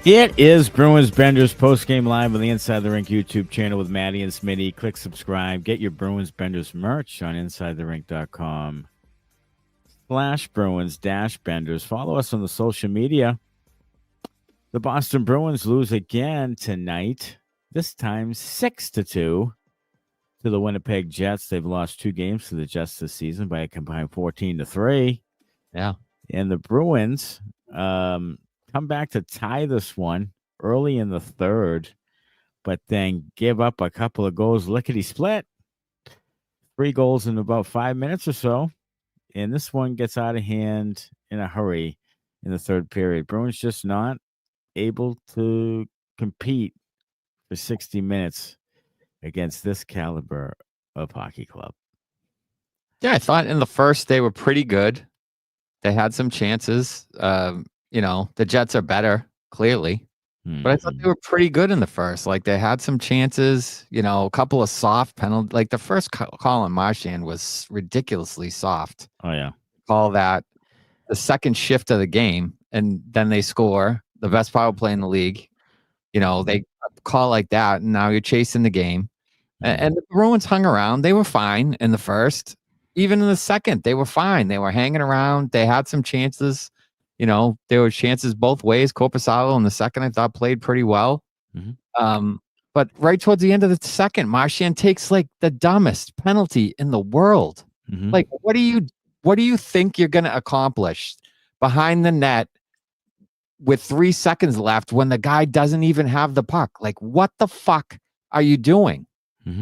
It is Bruins Benders post-game live on the Inside the Rink YouTube channel with Matty and Smitty. Click subscribe. Get your Bruins Benders merch on InsideTheRink.com/Bruins-Benders. Follow us on the social media. The Boston Bruins lose again tonight, this time 6-2 to the Winnipeg Jets. They've lost 2 games to the Jets this season by a combined 14-3. Yeah. And the Bruins come back to tie this one early in the third, but then give up a couple of goals, lickety-split. 3 goals in about 5 minutes or so, and this one gets out of hand in a hurry in the third period. Bruins just not able to compete for 60 minutes against this caliber of hockey club. Yeah, I thought in the first they were pretty good. They had some chances. The Jets are better, clearly. But I thought they were pretty good in the first. Like, they had some chances, a couple of soft penalties. Like, the first call on Marchand was ridiculously soft. Oh, yeah. Call that the second shift of the game, and then they score. The best power play in the league. They call like that, and now you're chasing the game. And the Bruins hung around. They were fine in the first. Even in the second, they were fine. They were hanging around. They had some chances. There were chances both ways. Korpisalo in the second, I thought, played pretty well. But right towards the end of the second, Marchand takes like the dumbest penalty in the world. Like, what do you think you're going to accomplish behind the net with 3 seconds left when the guy doesn't even have the puck? Like, what the fuck are you doing?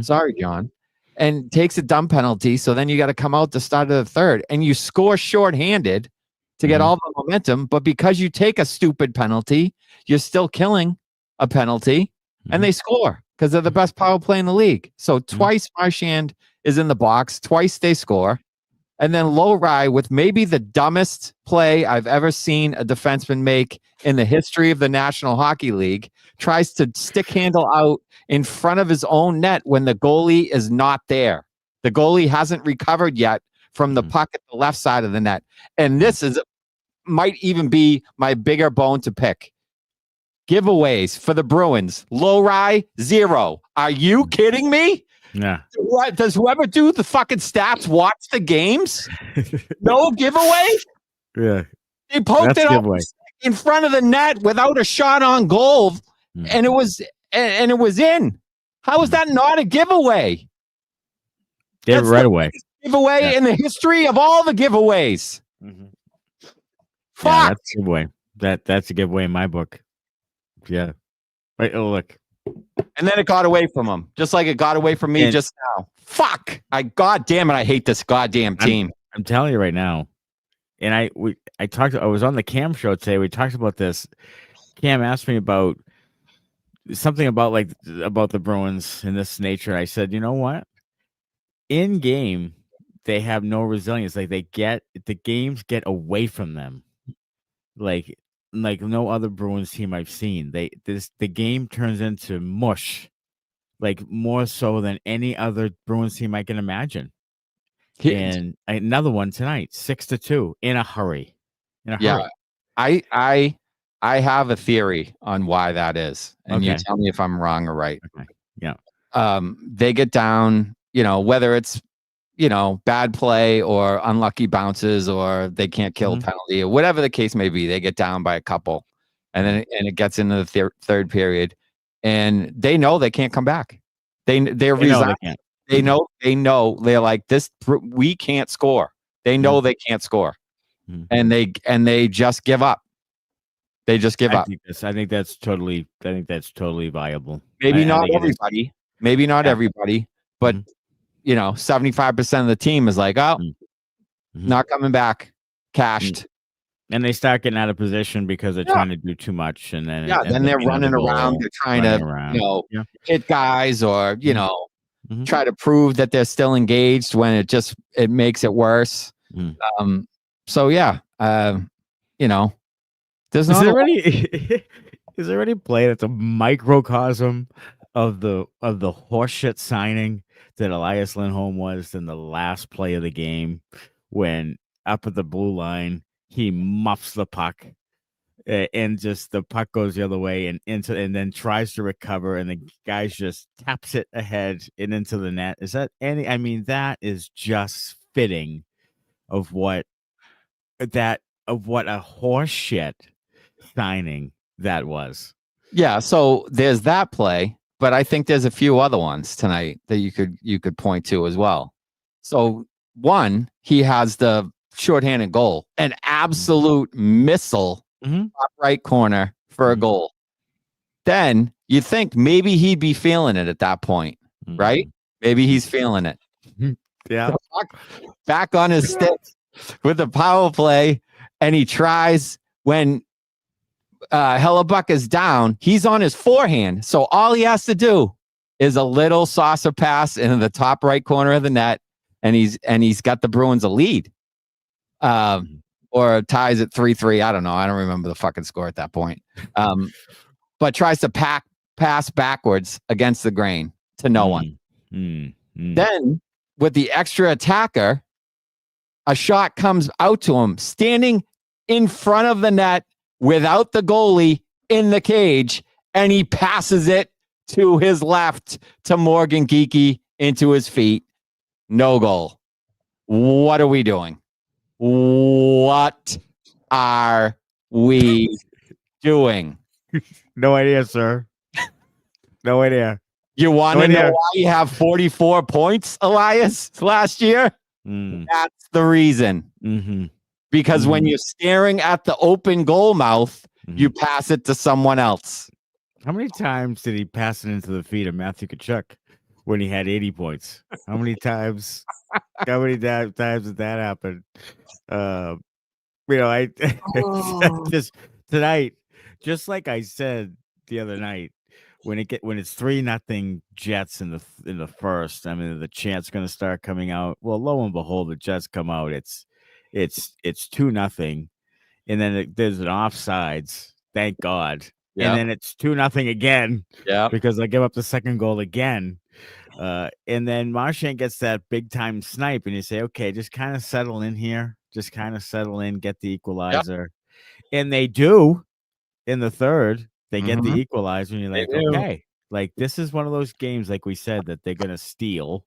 Sorry, John. And takes a dumb penalty. So then you got to come out the start of the third and you score shorthanded to get all the momentum. But because you take a stupid penalty, you're still killing a penalty and they score because they're the best power play in the league. So twice Marchand is in the box, twice they score. And then Lowry with maybe the dumbest play I've ever seen a defenseman make in the history of the National Hockey League, tries to stick handle out in front of his own net when the goalie is not there. The goalie hasn't recovered yet from the puck at the left side of the net. And this might even be my bigger bone to pick. Giveaways for the Bruins. Lowry, 0. Are you kidding me? Yeah. What does whoever do the fucking stats watch the games? No giveaway? Yeah. They poked it up in front of the net without a shot on goal, and it was in. How is that not a giveaway? Did it right away. Giveaway in the history of all the giveaways. Fuck. Yeah, that's a giveaway. That's a giveaway in my book. Yeah. Wait, oh, look. And then it got away from him, just like it got away from me just now. Fuck! God damn it! I hate this goddamn team. I'm telling you right now. And I was on the Cam show today. We talked about this. Cam asked me about something about the Bruins in this nature. I said, you know what? In game, they have no resilience. Like, the games get away from them. Like no other Bruins team I've seen. The game turns into mush, like more so than any other Bruins team I can imagine. And another one tonight, 6-2 in a hurry. Yeah, I have a theory on why that is, and you tell me if I'm wrong or right. Okay. Yeah. They get down, whether it's bad play or unlucky bounces or they can't kill a penalty or whatever the case may be. They get down by a couple, and then it gets into the third period, and they know they can't come back. They're resigned. They know they're like this. We can't score. They know they can't score, and they just give up. They just give up. I think that's totally viable. Maybe not everybody. Maybe not everybody, but 75% of the team is like, not coming back, cashed. And they start getting out of position because they're trying to do too much, and then then they're running around. They're trying to hit guys or try to prove that they're still engaged when it makes it worse. So yeah, there's is there any play that's a microcosm of the horseshit signing that Elias Lindholm was in the last play of the game when up at the blue line he muffs the puck and just the puck goes the other way and then tries to recover, and the guy just taps it ahead and into the net. Is that any? I mean, that is just fitting of what a horse shit signing that was. Yeah, so there's that play, but I think there's a few other ones tonight that you could point to as well. So one, he has the shorthanded goal, an absolute missile, top right corner for a goal. Then you think maybe he'd be feeling it at that point, right? Maybe he's feeling it. Yeah. So back on his stick with the power play, and he tries when Hellebuck is down, he's on his forehand. So all he has to do is a little saucer pass into the top right corner of the net, and he's got the Bruins a lead. Or ties at 3-3. I don't know. I don't remember the fucking score at that point. But tries to pass backwards against the grain to no one. Then with the extra attacker, a shot comes out to him standing in front of the net without the goalie in the cage, and he passes it to his left to Morgan Geekie into his feet. No goal. What are we doing? What are we doing? No idea, sir. No idea. You want to know why you have 44 points, Elias, last year? That's the reason. Because when you're staring at the open goal mouth, you pass it to someone else. How many times did he pass it into the feet of Matthew Tkachuk when he had 80 points? How many times? How many times did that happen? I just tonight, just like I said the other night, when it's 3-0 Jets in the first, I mean the chant's going to start coming out. Well, lo and behold, the Jets come out. It's 2-0, and then there's an offsides. Thank God. Yep. And then it's 2-0 again. Yeah, because I give up the second goal again. And then Marchand gets that big time snipe, and you say, okay, just kind of settle in here. Just kind of settle in, get the equalizer. Yep. And they do in the third. They get the equalizer, and you're like, okay, like this is one of those games, like we said, that they're going to steal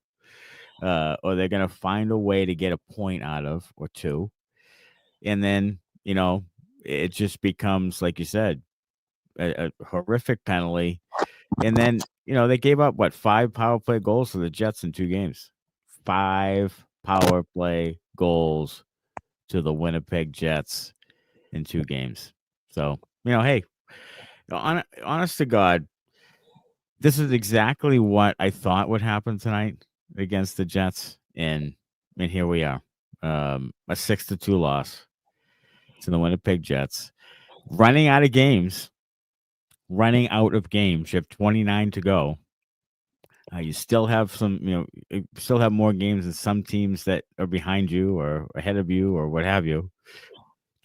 or they're going to find a way to get a point out of or two. And then, it just becomes, like you said, a horrific penalty. And then, they gave up, 5 power play goals to the Jets in 2 games. 5 power play goals to the Winnipeg Jets in 2 games. So, hey, honest to God, this is exactly what I thought would happen tonight against the Jets. And here we are. A 6-2 loss to the Winnipeg Jets. Running out of games. You have 29 to go. You still have still have more games than some teams that are behind you or ahead of you or what have you.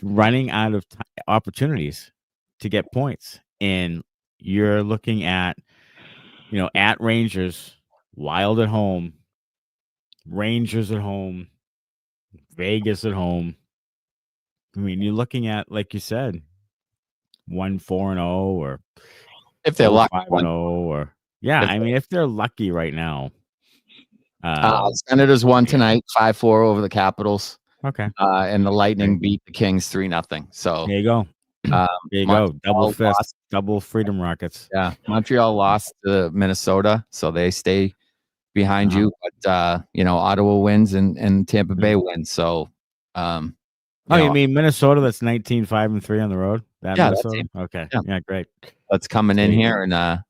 Running out of opportunities to get points. And you're looking at, at Rangers, Wild at home, Rangers at home, Vegas at home. I mean, you're looking at, like you said, 1-4-0 or if they're lucky, 5-0 or if they're lucky right now. Senators won tonight, 5-4 over the Capitals. Okay, and the Lightning beat the Kings 3-0. So there you go. There you go. Double fist, double Freedom Rockets. Yeah, Montreal lost to Minnesota, so they stay behind you. But Ottawa wins and Tampa Bay wins. So, you mean Minnesota? That's 19-5-3 on the road. Minnesota? Okay. Yeah, great. That's coming in here in a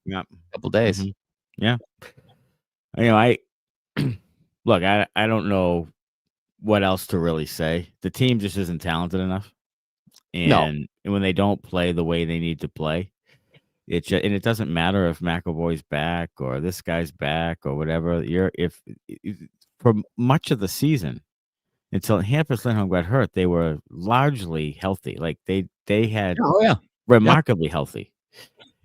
couple days. Yeah. I look. I don't know what else to really say. The team just isn't talented enough, and when they don't play the way they need to play, it doesn't matter if McAvoy's back or this guy's back or whatever. For much of the season, until Hampus Lindholm got hurt, they were largely healthy. Like they had remarkably healthy.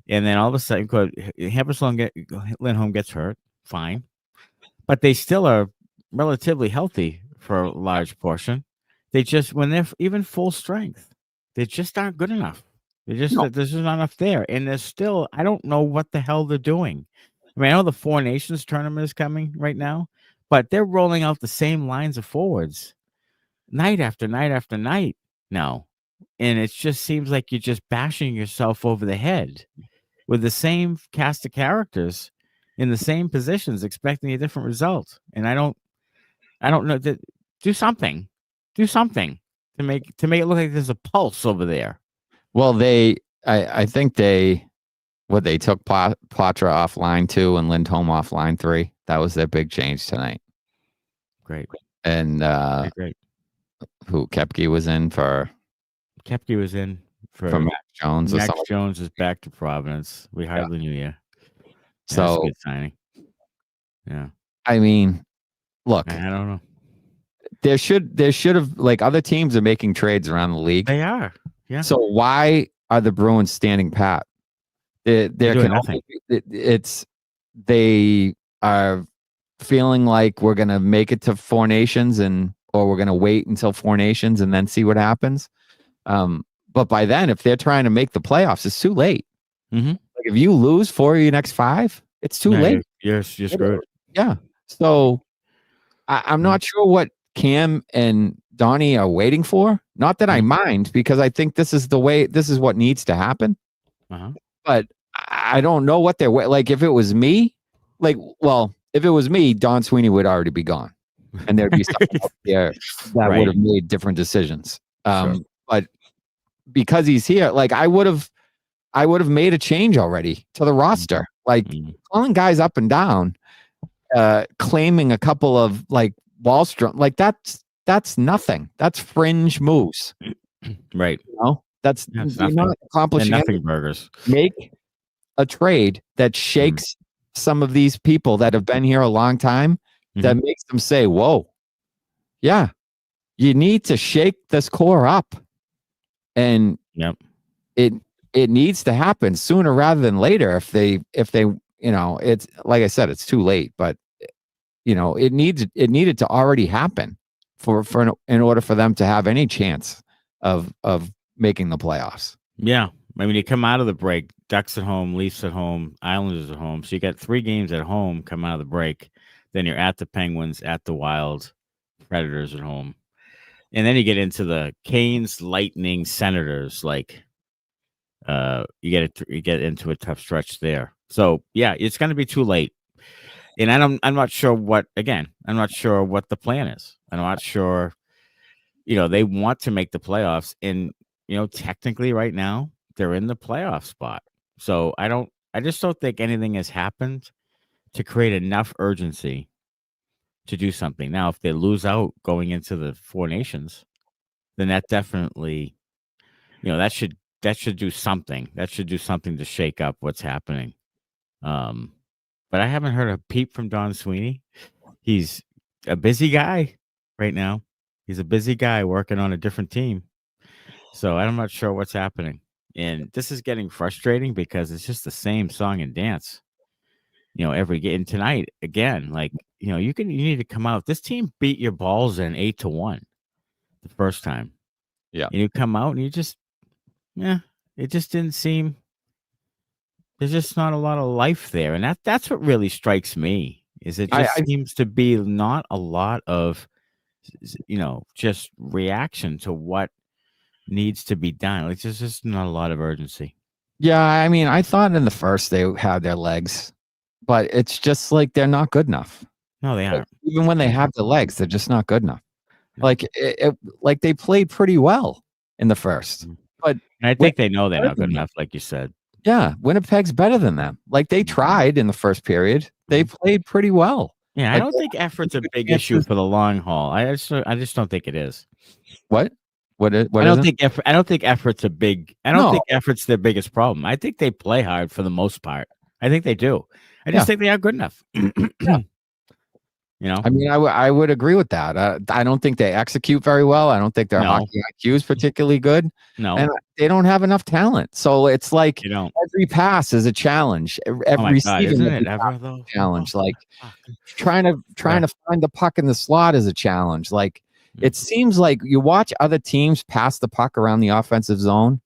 And then all of a sudden, Hampus Lindholm gets hurt, fine. But they still are relatively healthy for a large portion. They just, when they're even full strength, they just aren't good enough. There's just not enough there, and there's still I don't know what the hell they're doing. I mean, I know the Four Nations tournament is coming right now, but they're rolling out the same lines of forwards night after night after night now, and it just seems like you're just bashing yourself over the head with the same cast of characters in the same positions, expecting a different result. And I don't know that. Do something to make it look like there's a pulse over there. Well, I think they took Patra off line 2 and Lindholm off line 3. That was their big change tonight. Great. And great. Who Koepke was in for Max Jones. Max Jones is back to Providence. We hardly knew you. So that's a good signing. Yeah. I mean, look, I don't know. There should have, like, other teams are making trades around the league. They are. Yeah. So why are the Bruins standing pat? They are feeling like we're going to make it to Four Nations or we're going to wait until Four Nations and then see what happens. But by then, if they're trying to make the playoffs, it's too late. Mm-hmm. Like, if you lose 4 of your next 5, it's too late. You're screwed. Yeah. So I'm not sure what Cam and Donnie are waiting for. Not that I mind, because I think this is what needs to happen. Uh-huh. But I don't know what they're like. If it was me, Don Sweeney would already be gone, and there'd be someone up there that would have made different decisions. Sure. But because he's here, like, I would have made a change already to the roster. Like, calling guys up and down, claiming a couple of, like, Wallstrom, like, that's nothing. That's fringe moves. Right. You know? That's not accomplishing nothing. Burgers. Make a trade that shakes some of these people that have been here a long time, that makes them say, whoa, yeah, you need to shake this core up. And it needs to happen sooner rather than later. If they, it's like I said, it's too late, but it needed to already happen in order for them to have any chance of making the playoffs. Yeah. I mean, you come out of the break, Ducks at home, Leafs at home, Islanders at home. So you got 3 games at home come out of the break. Then you're at the Penguins, at the Wild, Predators at home. And then you get into the Canes, Lightning, Senators. Like, you get into a tough stretch there. So yeah, it's going to be too late. And I'm not sure what the plan is. I'm not sure, they want to make the playoffs, and, technically right now they're in the playoff spot. So I just don't think anything has happened to create enough urgency to do something. Now, if they lose out going into the Four Nations, then that definitely, that should do something. That should do something to shake up what's happening. But I haven't heard a peep from Don Sweeney. He's a busy guy right now. He's a busy guy working on a different team. So I'm not sure what's happening. And this is getting frustrating because it's just the same song and dance, every game. And tonight, again, like, you need to come out. This team beat your balls in 8-1 the first time. Yeah. And you come out and it just didn't seem. There's just not a lot of life there. And that's what really strikes me, is it just seems to be not a lot of, just reaction to what needs to be done. Like, there's just not a lot of urgency. Yeah, I mean, I thought in the first they had their legs, but it's just like they're not good enough. No, they aren't. Even when they have the legs, they're just not good enough. Like, like they played pretty well in the first. But I think they know they're not good enough, like you said. Yeah, Winnipeg's better than them. Like, they tried in the first period. They played pretty well. Yeah, I don't think effort's a big issue for the long haul. I just don't think it is. What? I don't think effort's a big. I don't think effort's their biggest problem. I think they play hard for the most part. I think they do. I just think they are good enough. I mean, I would agree with that. I don't think they execute very well. I don't think their hockey IQ is particularly good. No, and they don't have enough talent. So it's like every pass is a challenge. Every receiving isn't it ever though? Challenge. Like trying to find the puck in the slot is a challenge. Like, it seems like you watch other teams pass the puck around the offensive zone,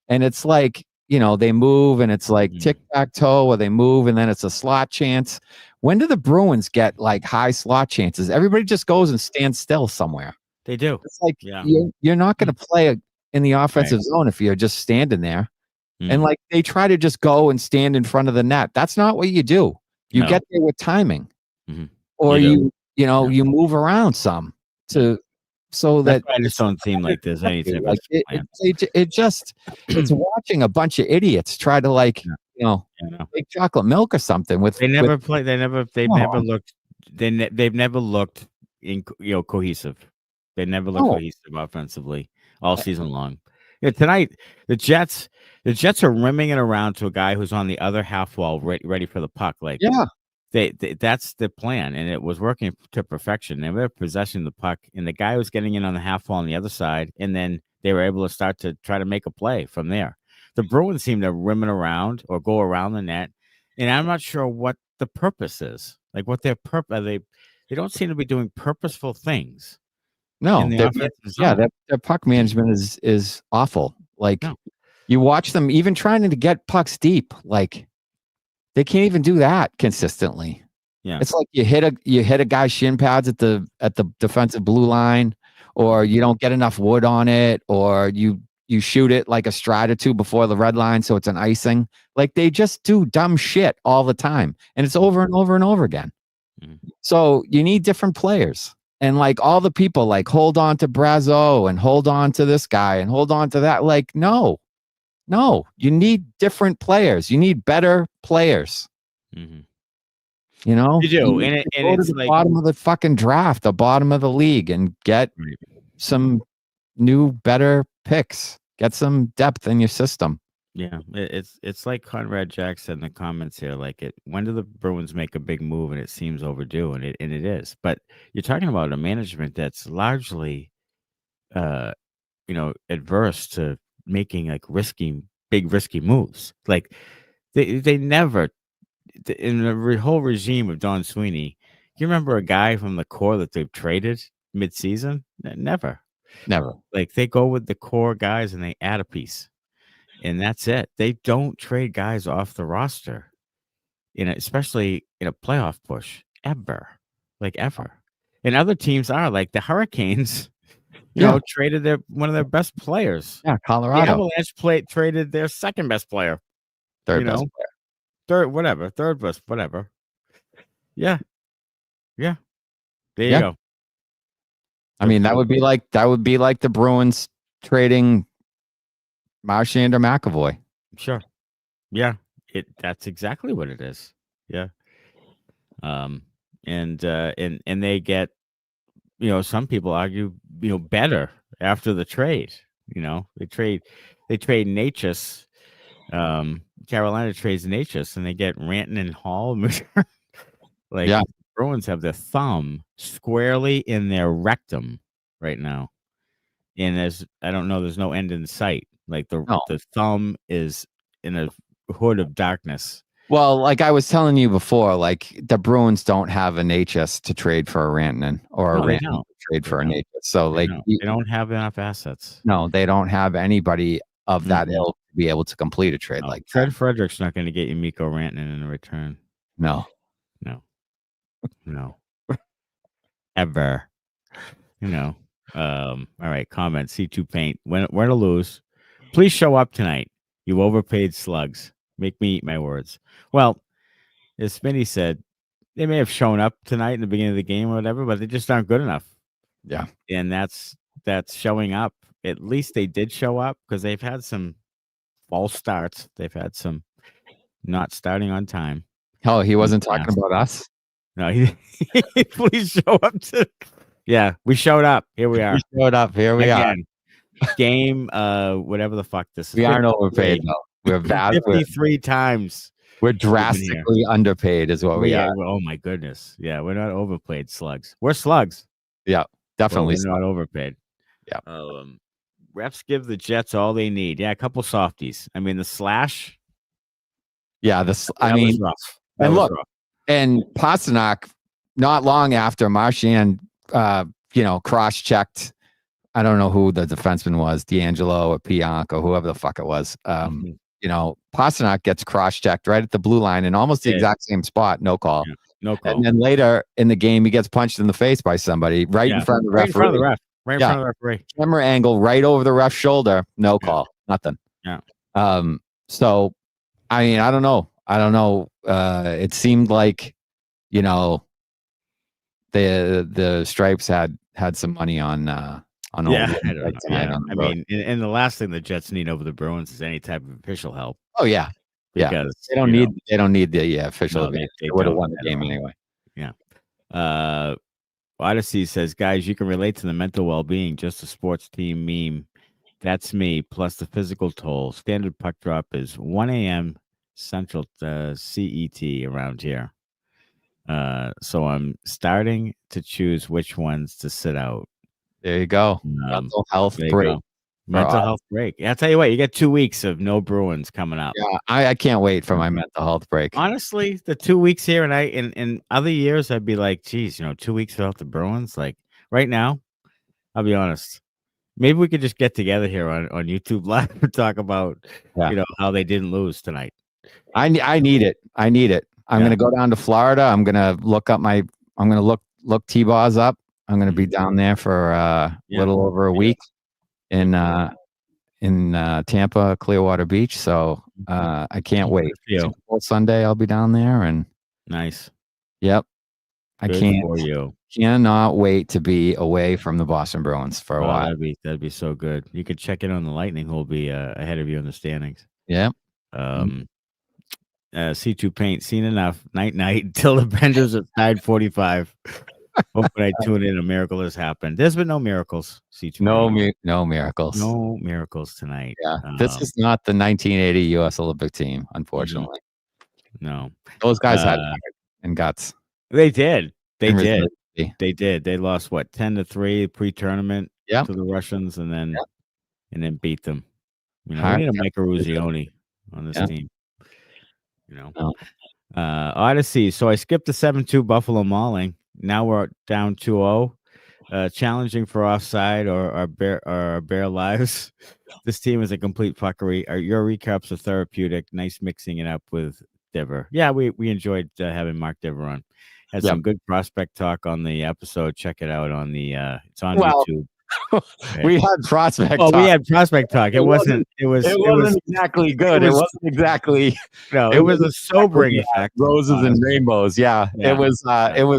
And it's like, they move and it's like tic-tac-toe, or they move and then it's a slot chance. When do the Bruins get like high slot chances? Everybody just goes and stands still somewhere. They do. It's like you're not going to play in the offensive Right. zone if you're just standing there. And like they try to just go and stand in front of the net. That's not what you do. You get there with timing, or you move around some so That's that why I just don't seem like there's any type of plan. it's watching a bunch of idiots try to make chocolate milk or something with. They never play. They've never looked. They've never looked cohesive. They never looked cohesive offensively all season long. Tonight the Jets are rimming it around to a guy who's on the other half wall, ready for the puck. That's the plan, and it was working to perfection. They were possessing the puck, and the guy was getting in on the half wall on the other side, and then they were able to start to try to make a play from there. The Bruins seem to rim it around or go around the net, and I'm not sure what the purpose is. Like what their purpose? They don't seem to be doing purposeful things. No, their puck management is awful. Like you watch them even trying to get pucks deep, like they can't even do that consistently. Yeah, it's like you hit a guy's shin pads at the defensive blue line, or you don't get enough wood on it, or you shoot it like a stride or two before the red line, so it's an icing. Like they just do dumb shit all the time, and it's over and over and over again. So you need different players. And like all the people like hold on to Brazeau and hold on to this guy and hold on to that. Like, no, you need different players. You need better players. You do. And it's the bottom of the fucking draft, the bottom of the league, and get some new, better picks. Get some depth in your system. Yeah, it's like Conrad Jack said in the comments here. Like, when do the Bruins make a big move and it seems overdue, and it is. But you're talking about a management that's largely, adverse to making like big risky moves. Like they never in the whole regime of Don Sweeney. You remember a guy from the core that they've traded mid-season? Never. Like they go with the core guys and they add a piece. And that's it. They don't trade guys off the roster, especially in a playoff push, ever. And other teams are like the Hurricanes. Traded one of their best players. Yeah, Colorado. The Avalanche traded their second best player. Third best player. Third best, whatever. Yeah. There you go. I mean, that would be like the Bruins trading Marchand or McAvoy. Sure. Yeah. That's exactly what it is. Yeah. And they get, some people argue, better after the trade. They trade Natchez. Carolina trades Natchez, and they get Ranton and Hall. The Bruins have their thumb squarely in their rectum right now. And there's no end in sight. Like the thumb is in a hood of darkness. Well, like I was telling you before, like the Bruins don't have a Natchez to trade for a Rantanen or a Rantanen to trade for a Natchez. So they don't have enough assets. No, they don't have anybody of that ilk to be able to complete a trade like Fred Frederick's not going to get you Mikko Rantanen in return. No. Ever. All right, comment C2 Paint. When to lose. Please show up tonight. You overpaid slugs. Make me eat my words. Well, as Smitty said, they may have shown up tonight in the beginning of the game or whatever, but they just aren't good enough. Yeah. And that's showing up. At least they did show up, because they've had some false starts. They've had some not starting on time. Oh, he wasn't talking about us? No, please show up to. Yeah, we showed up. Here we are. We showed up. Here we are. Game, whatever the fuck this is. We aren't overpaid, though. We're 53 times. We're drastically underpaid, is what we are. Oh my goodness. Yeah, we're not overpaid slugs. We're slugs. Yeah, definitely. We're not overpaid. Yeah. Refs give the Jets all they need. Yeah, a couple softies. I mean, the slash. Yeah, was rough. And look, and Pastrnak, not long after Marchand, cross-checked I don't know who the defenseman was, D'Angelo or Pionk or whoever the fuck it was. You know, Pastrnak gets cross-checked right at the blue line in almost the exact same spot, no call. Yeah, no call. And then later in the game, he gets punched in the face by somebody in front of the referee. In front of the ref. Right in front of the referee. Camera angle right over the ref's shoulder, no call, nothing. Yeah. So, I mean, I don't know. It seemed like, you know, the Stripes had some money on I mean, and the last thing the Jets need over the Bruins is any type of official help. Oh yeah, because they don't need the official. They would have won the game anyway. Yeah. Odyssey says, guys, you can relate to the mental well-being. Just a sports team meme. That's me. Plus the physical toll. Standard puck drop is 1 a.m. Central CET around here. So I'm starting to choose which ones to sit out. There you go. Mental health break. Mental health break. Yeah, I'll tell you what, you get 2 weeks of no Bruins coming up. Yeah, I can't wait for my mental health break. Honestly, the 2 weeks here, and in other years, I'd be like, geez, 2 weeks without the Bruins. Like right now, I'll be honest. Maybe we could just get together here on YouTube Live and talk about how they didn't lose tonight. I need it. I'm gonna go down to Florida. I'm gonna look T-Boz up. I'm gonna be down there for a little over a week in Tampa, Clearwater Beach. So I can't wait. Sunday I'll be down there and nice. Yep. I cannot wait to be away from the Boston Bruins for a while. That'd be so good. You could check in on the Lightning, who'll be ahead of you in the standings. Yeah. C2 Paint, seen enough. Night until the Benders at 9:45. Hopefully I tune in. A miracle has happened. There's been no miracles. C2. No miracles. No miracles tonight. Yeah. This is not the 1980 U.S. Olympic team, unfortunately. No. Those guys had heart and guts. They did. They did. They lost 10-3 pre-tournament to the Russians, and then beat them. We need a Mike Eruzione on this team. Odyssey. So I skipped the 7-2 Buffalo mauling. Now we're down 2-0. Challenging for offside or our bare lives. This team is a complete fuckery. Your recaps are therapeutic. Nice mixing it up with Dever. Yeah, we enjoyed having Mark Dever on. Had some good prospect talk on the episode. Check it out on the it's on YouTube. We had prospect talk. We had prospect talk. It wasn't exactly good. It wasn't exactly it was a sobering effect. Roses and rainbows. Yeah. It was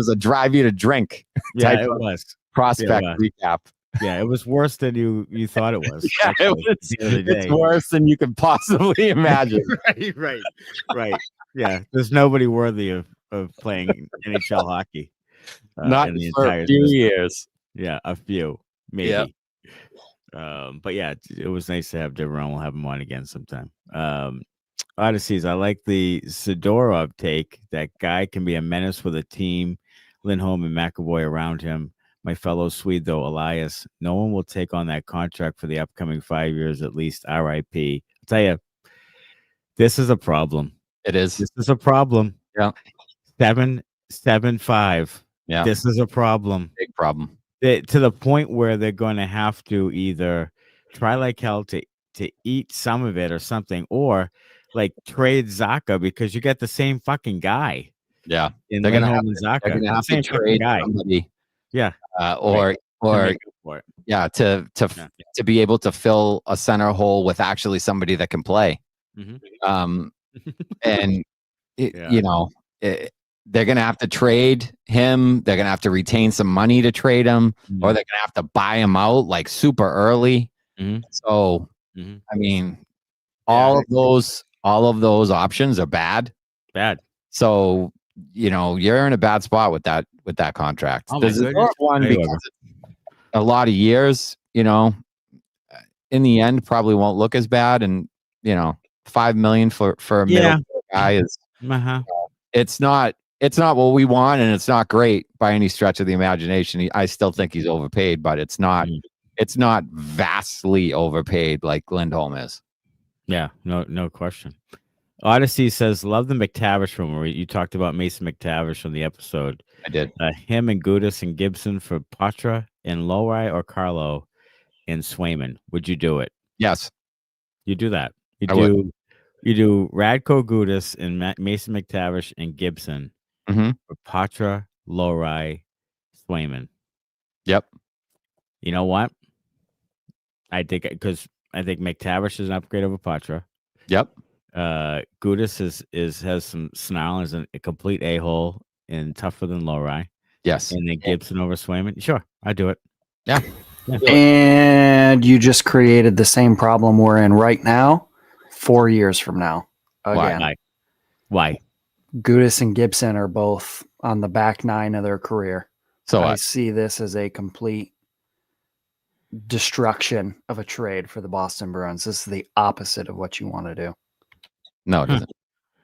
a drive you to drink. Yeah, it was. Prospect recap. Yeah, it was worse than you thought it was. Yeah, it's worse than you could possibly imagine. Right. Yeah, there's nobody worthy of playing NHL hockey. Not in the for entire a few years. Yeah, a few, maybe. Yep. But yeah, it was nice to have Deveron. We'll have him on again sometime. Odysseys, I like the Zadorov take. That guy can be a menace for the team. Lindholm and McAvoy around him. My fellow Swede, though, Elias, no one will take on that contract for the upcoming 5 years at least. RIP. I'll tell you, this is a problem. It is. This is a problem. Yeah. 7-7-5. Yeah. This is a problem. Big problem. To the point where they're going to have to either try like hell to eat some of it or something, or like trade Zacha because you get the same fucking guy. Yeah. They're going to have Zacha. They're going to have to trade somebody. Yeah. To be able to fill a center hole with actually somebody that can play. Mm-hmm. They're going to have to trade him. They're going to have to retain some money to trade him, or they're going to have to buy him out like super early. Mm-hmm. So, I mean, all of those options are bad. So, you're in a bad spot with that contract. There's one because a lot of years, in the end probably won't look as bad. And, $5 million for a middle guy is, it's not what we want, and it's not great by any stretch of the imagination. I still think he's overpaid, but it's not vastly overpaid like Lindholm is. Yeah, no question. Odyssey says, love the McTavish rumor. You talked about Mason McTavish on the episode. I did. Him and Joonas and Gibson for Patra and Lowry or Carlo. and Swayman. Would you do it? Yes. You do that. I would. You do Radko Gudas and Mason McTavish and Gibson Mm-hmm. for Patra, Lohrei, Swayman. Yep. You know what? I think McTavish is an upgrade over Patra. Yep. Gudas has some snarl, is a complete a-hole and tougher than Lohrei. Yes. And then Gibson over Swayman. Sure, I'd do it. Yeah. And you just created the same problem we're in right now, 4 years from now. Again. Why? Gudas and Gibson are both on the back nine of their career. So I see this as a complete destruction of a trade for the Boston Bruins. This is the opposite of what you want to do. No, it doesn't.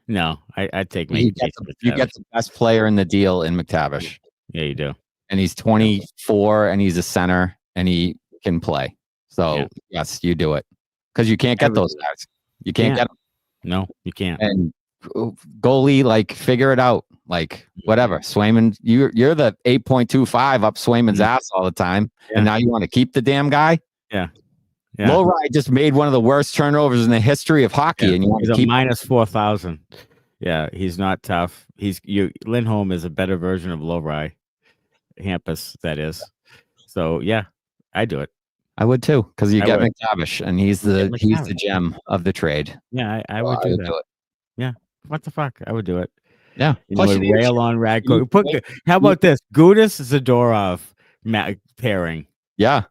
No, I'd take You get the best player in the deal in McTavish. Yeah, you do. And he's 24 and he's a center and he can play. So yes, you do it. Because you can't get those guys. You can't get them. No, you can't. And goalie, like, figure it out. Like, whatever. Swayman, you're the 8.25 up Swayman's ass all the time. Yeah. And now you want to keep the damn guy? Yeah. Lohrei just made one of the worst turnovers in the history of hockey, and you want to keep minus 4,000. Yeah, he's not tough. Lindholm is a better version of Lohrei. Hampus, that is. So yeah, I do it. I would too, because you get McTavish, and he's the gem of the trade. Yeah, I would do it. Yeah, what the fuck? I would do it. Yeah, rail on Radko. How about this? Gudas Zadorov pairing. Yeah,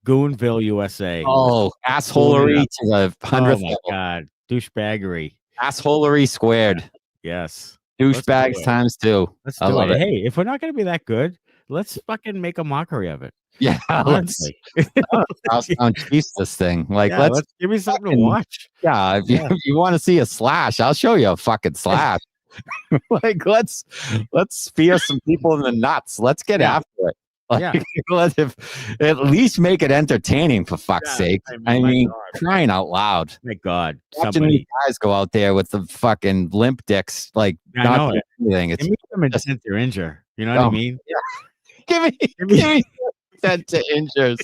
Goonville, USA. Oh, assholery to the 100th. Oh my god, douchebaggery. Assholery squared. Yes. Douchebags times 2. Let's do it. Hey, if we're not going to be that good, let's fucking make a mockery of it. Yeah, let's. I'll cheese this thing. Like, let's give me something to watch. Yeah, if you want to see a slash, I'll show you a fucking slash. Like, let's spear some people in the nuts. Let's get after it. Like, let's at least make it entertaining, for fuck's sake. I mean, crying out loud. My God. Watching these guys go out there with the fucking limp dicks, like, not doing anything. It's intent to injure. You know what I mean? Yeah. Give me intent to injures.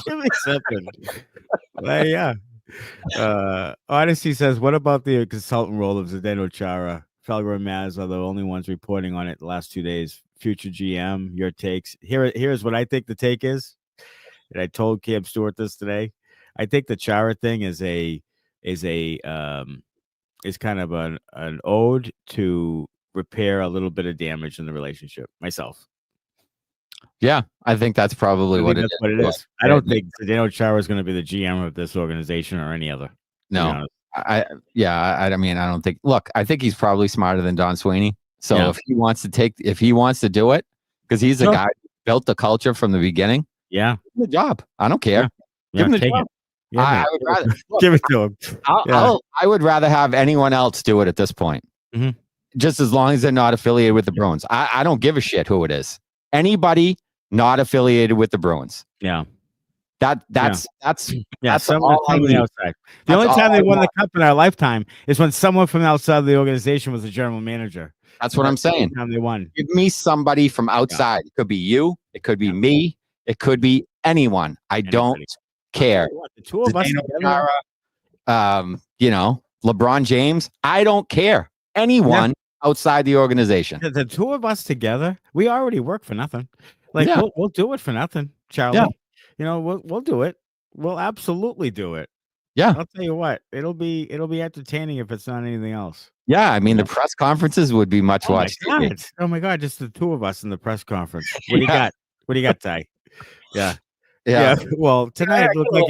Give me something. Yeah. Odyssey says, what about the consultant role of Zdeno Chara? Felger and Maz are the only ones reporting on it the last 2 days. Future GM, your takes. Here's what I think the take is. And I told Cam Stewart this today. I think the Chara thing is kind of an ode to repair a little bit of damage in the relationship. Myself. Yeah, I think that's probably what it is. I don't think Zdeno Chara is going to be the GM of this organization or any other. No. I mean, I don't think. Look, I think he's probably smarter than Don Sweeney. So if he wants to do it, because he's a guy who built the culture from the beginning. Yeah, give him the job. I don't care. Give him the job. I would rather give it to him. I would rather have anyone else do it at this point. Mm-hmm. Just as long as they're not affiliated with the Bruins. I don't give a shit who it is. Anybody not affiliated with the Bruins. Yeah. That's someone from the outside. The only time they won the cup in our lifetime is when someone from outside the organization was the general manager. That's what I'm saying. The time they won. Give me somebody from outside. It could be you. It could be me. It could be anyone. I don't care. The two of us together. LeBron James. I don't care. Anyone outside the organization. The two of us together, we already work for nothing. Like we'll do it for nothing, Charlie. Yeah. We'll do it. We'll absolutely do it. Yeah. I'll tell you what, it'll be entertaining if it's not anything else. Yeah, I mean the press conferences would be much watched. Oh my God, just the two of us in the press conference. What do you got? What do you got, Ty? Yeah. Well, tonight it looked like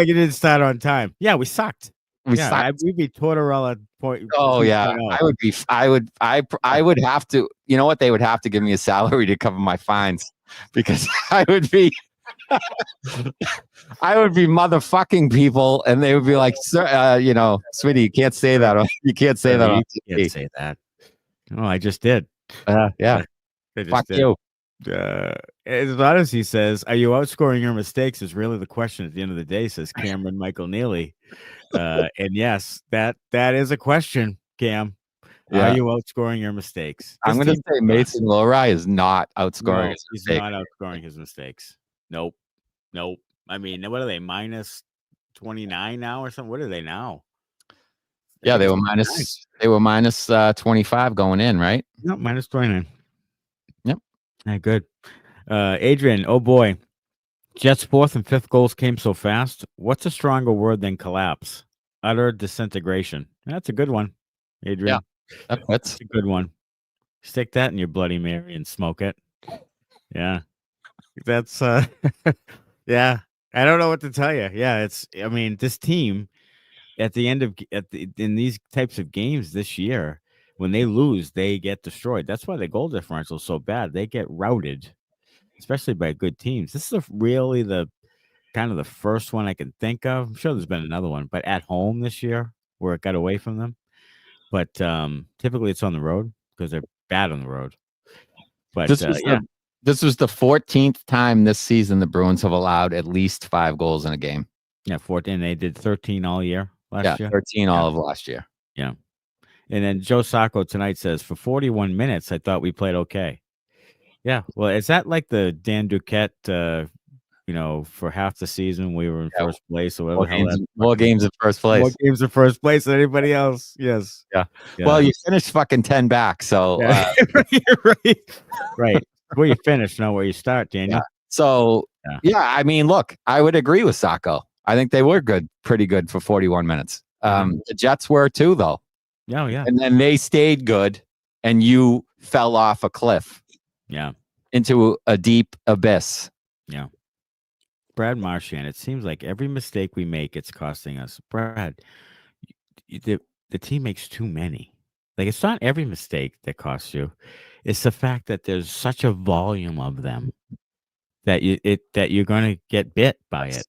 it didn't start on time. Yeah, we sucked. We'd be Tortorella point. Oh yeah, I would have to. You know what? They would have to give me a salary to cover my fines because I would be motherfucking people, and they would be like, "Sir, Smitty, you can't say that. You can't say that. You can't say that." Oh, I just did. Yeah. Fuck you. As Odyssey says, "Are you outscoring your mistakes?" Is really the question at the end of the day. Says Cameron Michael Neely. And yes, that is a question, Cam. Are you outscoring your mistakes? I'm going to say Mason Lohrei is not outscoring his mistakes. He's not outscoring his mistakes. Nope. I mean, what are they, minus 29 now or something? What are they now? Yeah, they were minus 25 going in, right? No, minus 29. Yep. Yeah, good. Adrian, oh boy. Jets' fourth and fifth goals came so fast. What's a stronger word than collapse? Utter disintegration. That's a good one, Adrian. Yeah, that fits. That's a good one. Stick that in your Bloody Mary and smoke it. Yeah. That's yeah. I don't know what to tell you. Yeah, I mean, this team in these types of games this year, when they lose, they get destroyed. That's why the goal differential is so bad. They get routed, especially by good teams. This is really the kind of the first one I can think of. I'm sure there's been another one, but at home this year where it got away from them. But typically it's on the road because they're bad on the road. But this was the 14th time this season the Bruins have allowed at least 5 goals in a game. Yeah, 14. They did 13 all year last year. 13 all of last year. Yeah. And then Joe Sacco tonight says, for 41 minutes, I thought we played okay. Yeah. Well, is that like the Dan Duquette, for half the season we were in first place or whatever? More games in first place. More games in first place than anybody else. Yes. Yeah. Well, you finished fucking 10 back. So, right. Where you finish, not where you start, Daniel. Yeah. So, I mean, look, I would agree with Sacco. I think they were pretty good for 41 minutes. The Jets were too, though. Oh, yeah. And then they stayed good, and you fell off a cliff. Yeah. Into a deep abyss. Yeah. Brad Marchand, it seems like every mistake we make, it's costing us. Brad, the team makes too many. Like, it's not every mistake that costs you. It's the fact that there's such a volume of them that you're going to get bitten by it.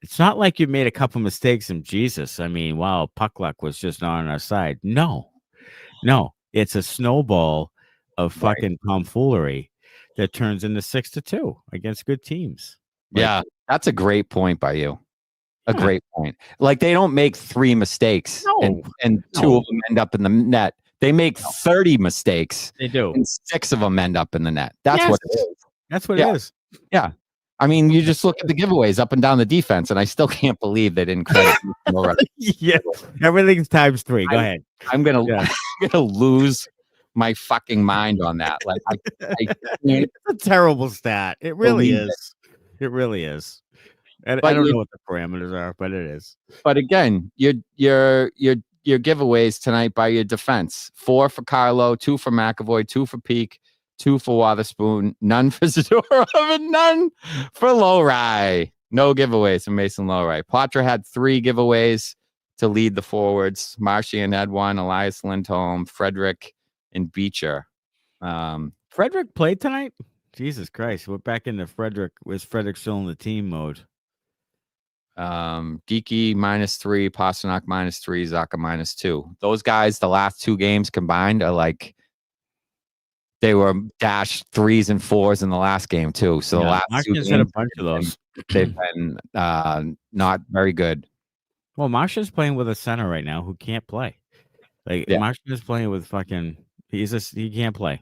It's not like you made a couple mistakes and Jesus, I mean, wow, puck luck was just not on our side. No, it's a snowball of fucking tomfoolery that turns into 6-2 against good teams. Yeah, that's a great point by you. A great point. Like, they don't make 3 mistakes and 2 of them end up in the net. They make 30 mistakes. They do. And 6 of them end up in the net. That's what it is. That's what it is. Yeah. I mean, you just look at the giveaways up and down the defense, and I still can't believe they didn't credit more. Yeah. Everything's times 3. Go ahead. I'm gonna lose my fucking mind on that. Like, it's a terrible stat. It really is. It really is. And I don't know what the parameters are, but it is. But again, your giveaways tonight by your defense: 4 for Carlo, 2 for McAvoy, 2 for Peak, 2 for Wotherspoon, none for Zadorov, and none for Lowry. No giveaways from Mason Lowry. Poitras had 3 giveaways to lead the forwards. Marchand had 1, Elias, Lindholm, Frederick, and Beecher. Frederick played tonight? Jesus Christ. We're back into Frederick. Was Frederick still in the team mode? Geeky -3, Pastrnak -3, Zacha -2. Those guys, the last 2 games combined, are like, they were dash 3s and 4s in the last game too. So the last 2 games had a bunch of those. They've been not very good. Well, Marchand's playing with a center right now who can't play. Like, Marchand is playing with fucking. He can't play.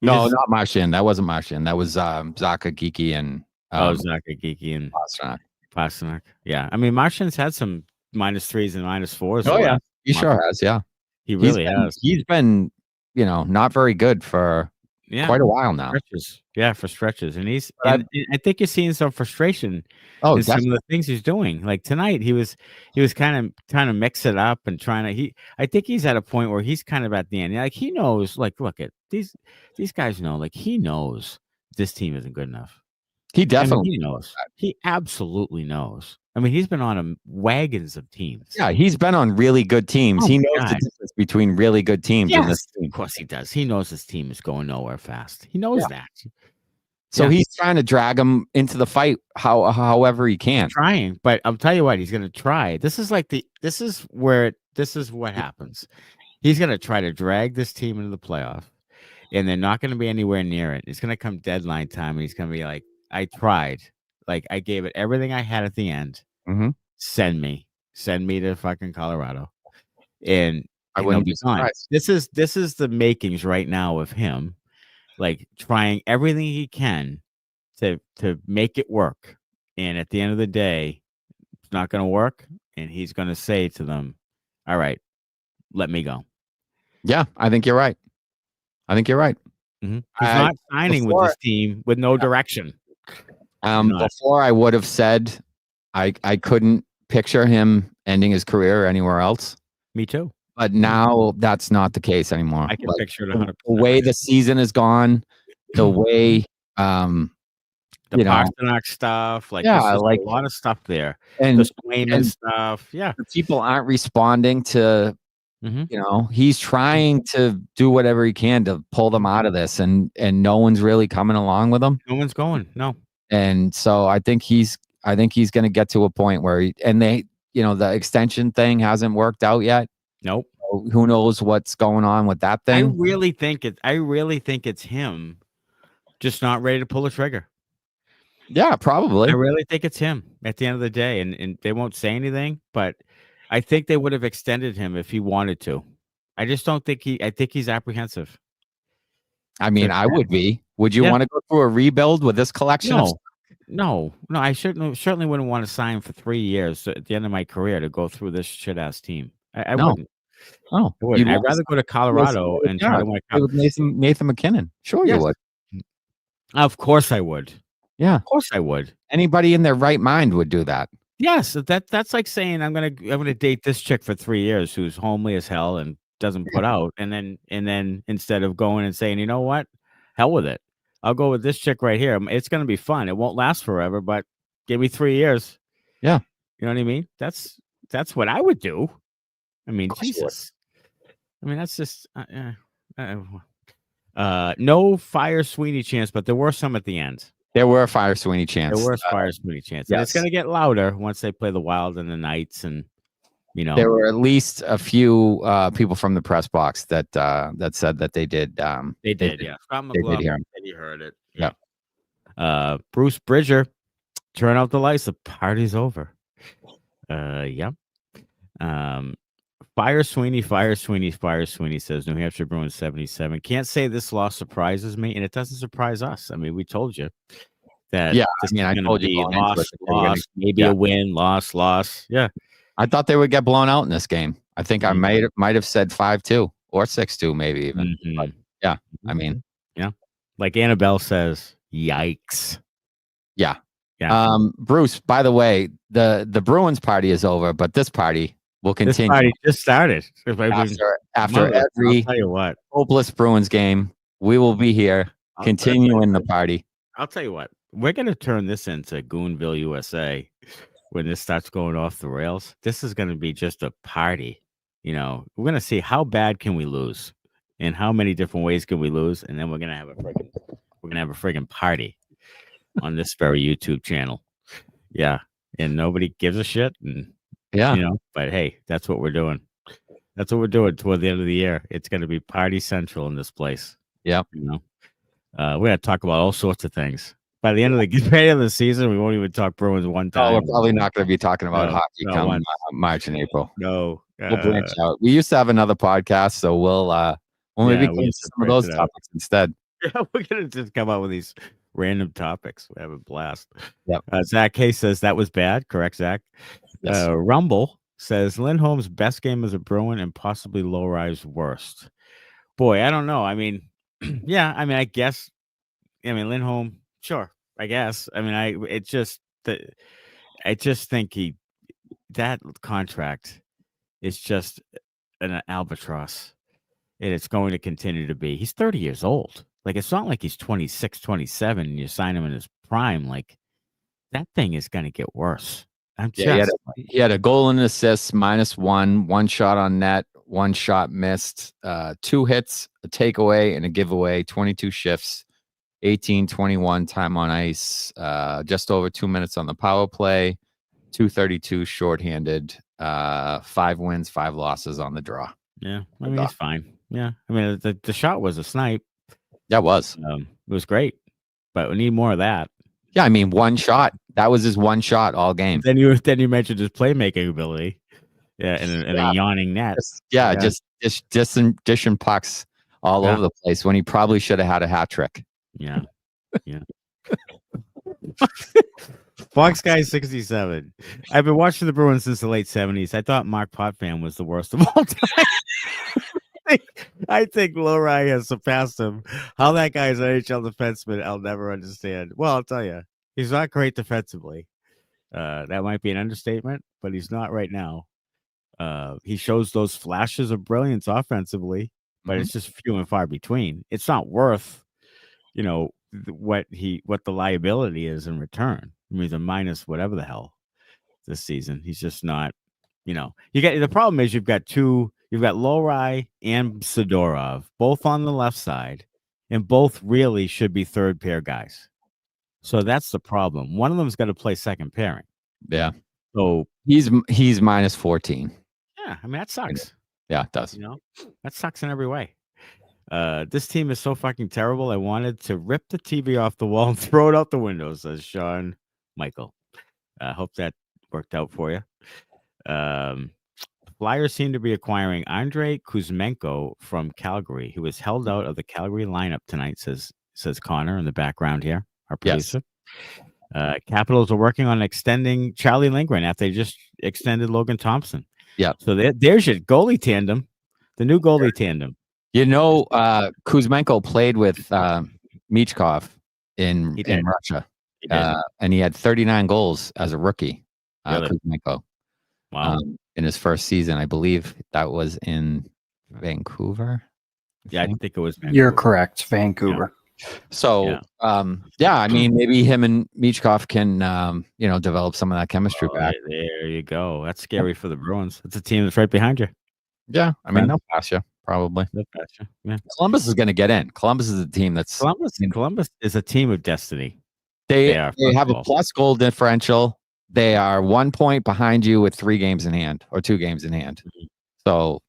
Not Marchand. That wasn't Marchand. That was Zacha, Geeky, and Zacha, Geeky, and Pastrnak. Yeah, I mean, Marchand's had some -3s and -4s. Oh yeah, he sure has. Yeah, he really has. He's been, not very good for quite a while now. For stretches, and I think you're seeing some frustration. In some of the things he's doing. Like tonight, he was kind of trying to mix it up and trying to. I think he's at a point where he's kind of at the end. Like, he knows. Like, look at these guys know. Like, he knows this team isn't good enough. He definitely he knows. He absolutely knows. I mean, he's been on wagons of teams. Yeah, he's been on really good teams. He knows the difference between really good teams and this team. Of course he does. He knows his team is going nowhere fast. He knows that. So he's trying to drag him into the fight however he can. He's trying, but I'll tell you what, he's going to try. This is what happens. He's going to try to drag this team into the playoff, and they're not going to be anywhere near it. It's going to come deadline time, and he's going to be like, I tried. Like, I gave it everything I had at the end. Mm-hmm. Send me to fucking Colorado. And I wouldn't be surprised. This is the makings right now of him, like, trying everything he can to make it work. And at the end of the day, it's not going to work. And he's going to say to them, all right, let me go. Yeah, I think you're right. He's not signing with this team with no direction. Before I would have said I couldn't picture him ending his career anywhere else. Me too. But now that's not the case anymore. I can picture it 100%. The way the season is gone, the way the Pastrnak stuff, like a lot of stuff there. And the Swayman stuff. Yeah. The people aren't responding to he's trying to do whatever he can to pull them out of this, and no one's really coming along with him. No one's going. No. And so I think he's going to get to a point where the extension thing hasn't worked out yet. Nope. So who knows what's going on with that thing? I really think it's him just not ready to pull the trigger. Yeah, probably. I really think it's him at the end of the day, and they won't say anything, but I think they would have extended him if he wanted to. I just don't think I think he's apprehensive. I mean, I would be. Would you want to go through a rebuild with this collection? No. I certainly wouldn't want to sign for 3 years at the end of my career to go through this shit ass team. I wouldn't. Oh, I wouldn't. I'd rather go to Colorado and try to win with Nathan McKinnon. Sure, you would. Of course I would. Yeah, of course I would. Anybody in their right mind would do that. Yes, that's like saying I'm gonna date this chick for 3 years who's homely as hell and doesn't put out, and then instead of going and saying, you know what, hell with it, I'll go with this chick right here. It's gonna be fun. It won't last forever, but give me 3 years. Yeah, you know what I mean. That's what I would do. I mean, Jesus. I mean, that's just no fire Sweeney chance, but there were some at the end. There were fire Sweeney chance. There were fire Sweeney chance. Yes. It's going to get louder once they play the Wild and the Knights, and there were at least a few people from the press box that said that they did. They did. Yeah, Scott McGlough said he heard it. Yeah. Bruce Bridger, turn out the lights. The party's over. Yeah. Fire Sweeney says New Hampshire Bruins 77. Can't say this loss surprises me, and it doesn't surprise us. I mean, we told you that. Yeah, I mean, I told you loss, maybe a win, loss. Yeah, I thought they would get blown out in this game. I think I might have said 5-2 or 6-2, maybe even. But yeah, I mean, yeah, like Annabelle says, yikes. Yeah. Bruce, by the way, the Bruins party is over, but this party will continue. This party just started. After every hopeless Bruins game, we will be here continuing the party. I'll tell you what, we're going to turn this into Goonville, USA when this starts going off the rails. This is going to be just a party. We're going to see how bad can we lose and how many different ways can we lose. And then we're going to have a friggin' party on this very YouTube channel. Yeah. And nobody gives a shit. And but hey, that's what we're doing. That's what we're doing toward the end of the year. It's going to be party central in this place. Yeah. We're going to talk about all sorts of things. By the end of the season, we won't even talk Bruins one time. We're probably not going to be talking about hockey come March and April. No. We'll branch out. We used to have another podcast, so we'll maybe get some of those topics instead. Yeah, we're going to just come out with these random topics. We have a blast. Yep. Zach K says that was bad. Correct, Zach? Yes. Rumble says Lindholm's best game as a Bruin and possibly Low-Rise worst. Boy, I don't know. I mean, yeah. I mean, I guess. I mean, Lindholm. Sure, I guess. I mean, I just think that contract is just an albatross, and it's going to continue to be. He's 30 years old. Like, it's not like he's 26, 27, and you sign him in his prime. Like, that thing is going to get worse. He had a goal and assist, -1, 1 shot on net, 1 shot missed, 2 hits, a takeaway, and a giveaway, 22 shifts, 18-21 time on ice, just over 2 minutes on the power play, 232 shorthanded, 5 wins, 5 losses on the draw. Yeah, I mean, he's fine. Yeah, I mean, the shot was a snipe. That was. It was great, but we need more of that. Yeah, I mean, 1 shot. That was his 1 shot all game. Then you mentioned his playmaking ability. Yeah, and a yawning net. Just dishing pucks all over the place when he probably should have had a hat trick. Yeah. Fox Guy 67. I've been watching the Bruins since the late 70s. I thought Mark Potvin was the worst of all time. I think Lowry has surpassed him. How that guy is an NHL defenseman, I'll never understand. Well, I'll tell you, he's not great defensively. That might be an understatement, but he's not right now. He shows those flashes of brilliance offensively, but it's just few and far between. It's not worth, what the liability is in return. I mean, he's a minus whatever the hell this season. He's just not, the problem is you've got Lowry and Zadorov both on the left side, and both really should be third pair guys. So that's the problem. One of them's got to play second pairing. Yeah. So he's minus 14. Yeah, I mean that sucks. Yeah, it does. That sucks in every way. This team is so fucking terrible. I wanted to rip the TV off the wall and throw it out the window, says Sean Michael. Hope that worked out for you. Flyers seem to be acquiring Andrei Kuzmenko from Calgary, who was held out of the Calgary lineup tonight, says Connor in the background here, our producer. Yes. Capitals are working on extending Charlie Lindgren after they just extended Logan Thompson. Yeah. So there's your goalie tandem, the new goalie tandem. Kuzmenko played with Michkov in Russia. And he had 39 goals as a rookie. Really? Kuzmenko. Wow. In his first season, I believe that was in Vancouver. I think it was Vancouver. You're correct, Vancouver. Yeah. So, I mean, maybe him and Michkov can, develop some of that chemistry back. There you go. That's scary for the Bruins. It's a team that's right behind you. Yeah, I mean, they'll pass you, probably. They'll pass you. Yeah. Columbus is going to get in. Columbus is a team that's... Columbus is a team of destiny. They have a plus goal differential. They are 1 point behind you with 3 games in hand or 2 games in hand. So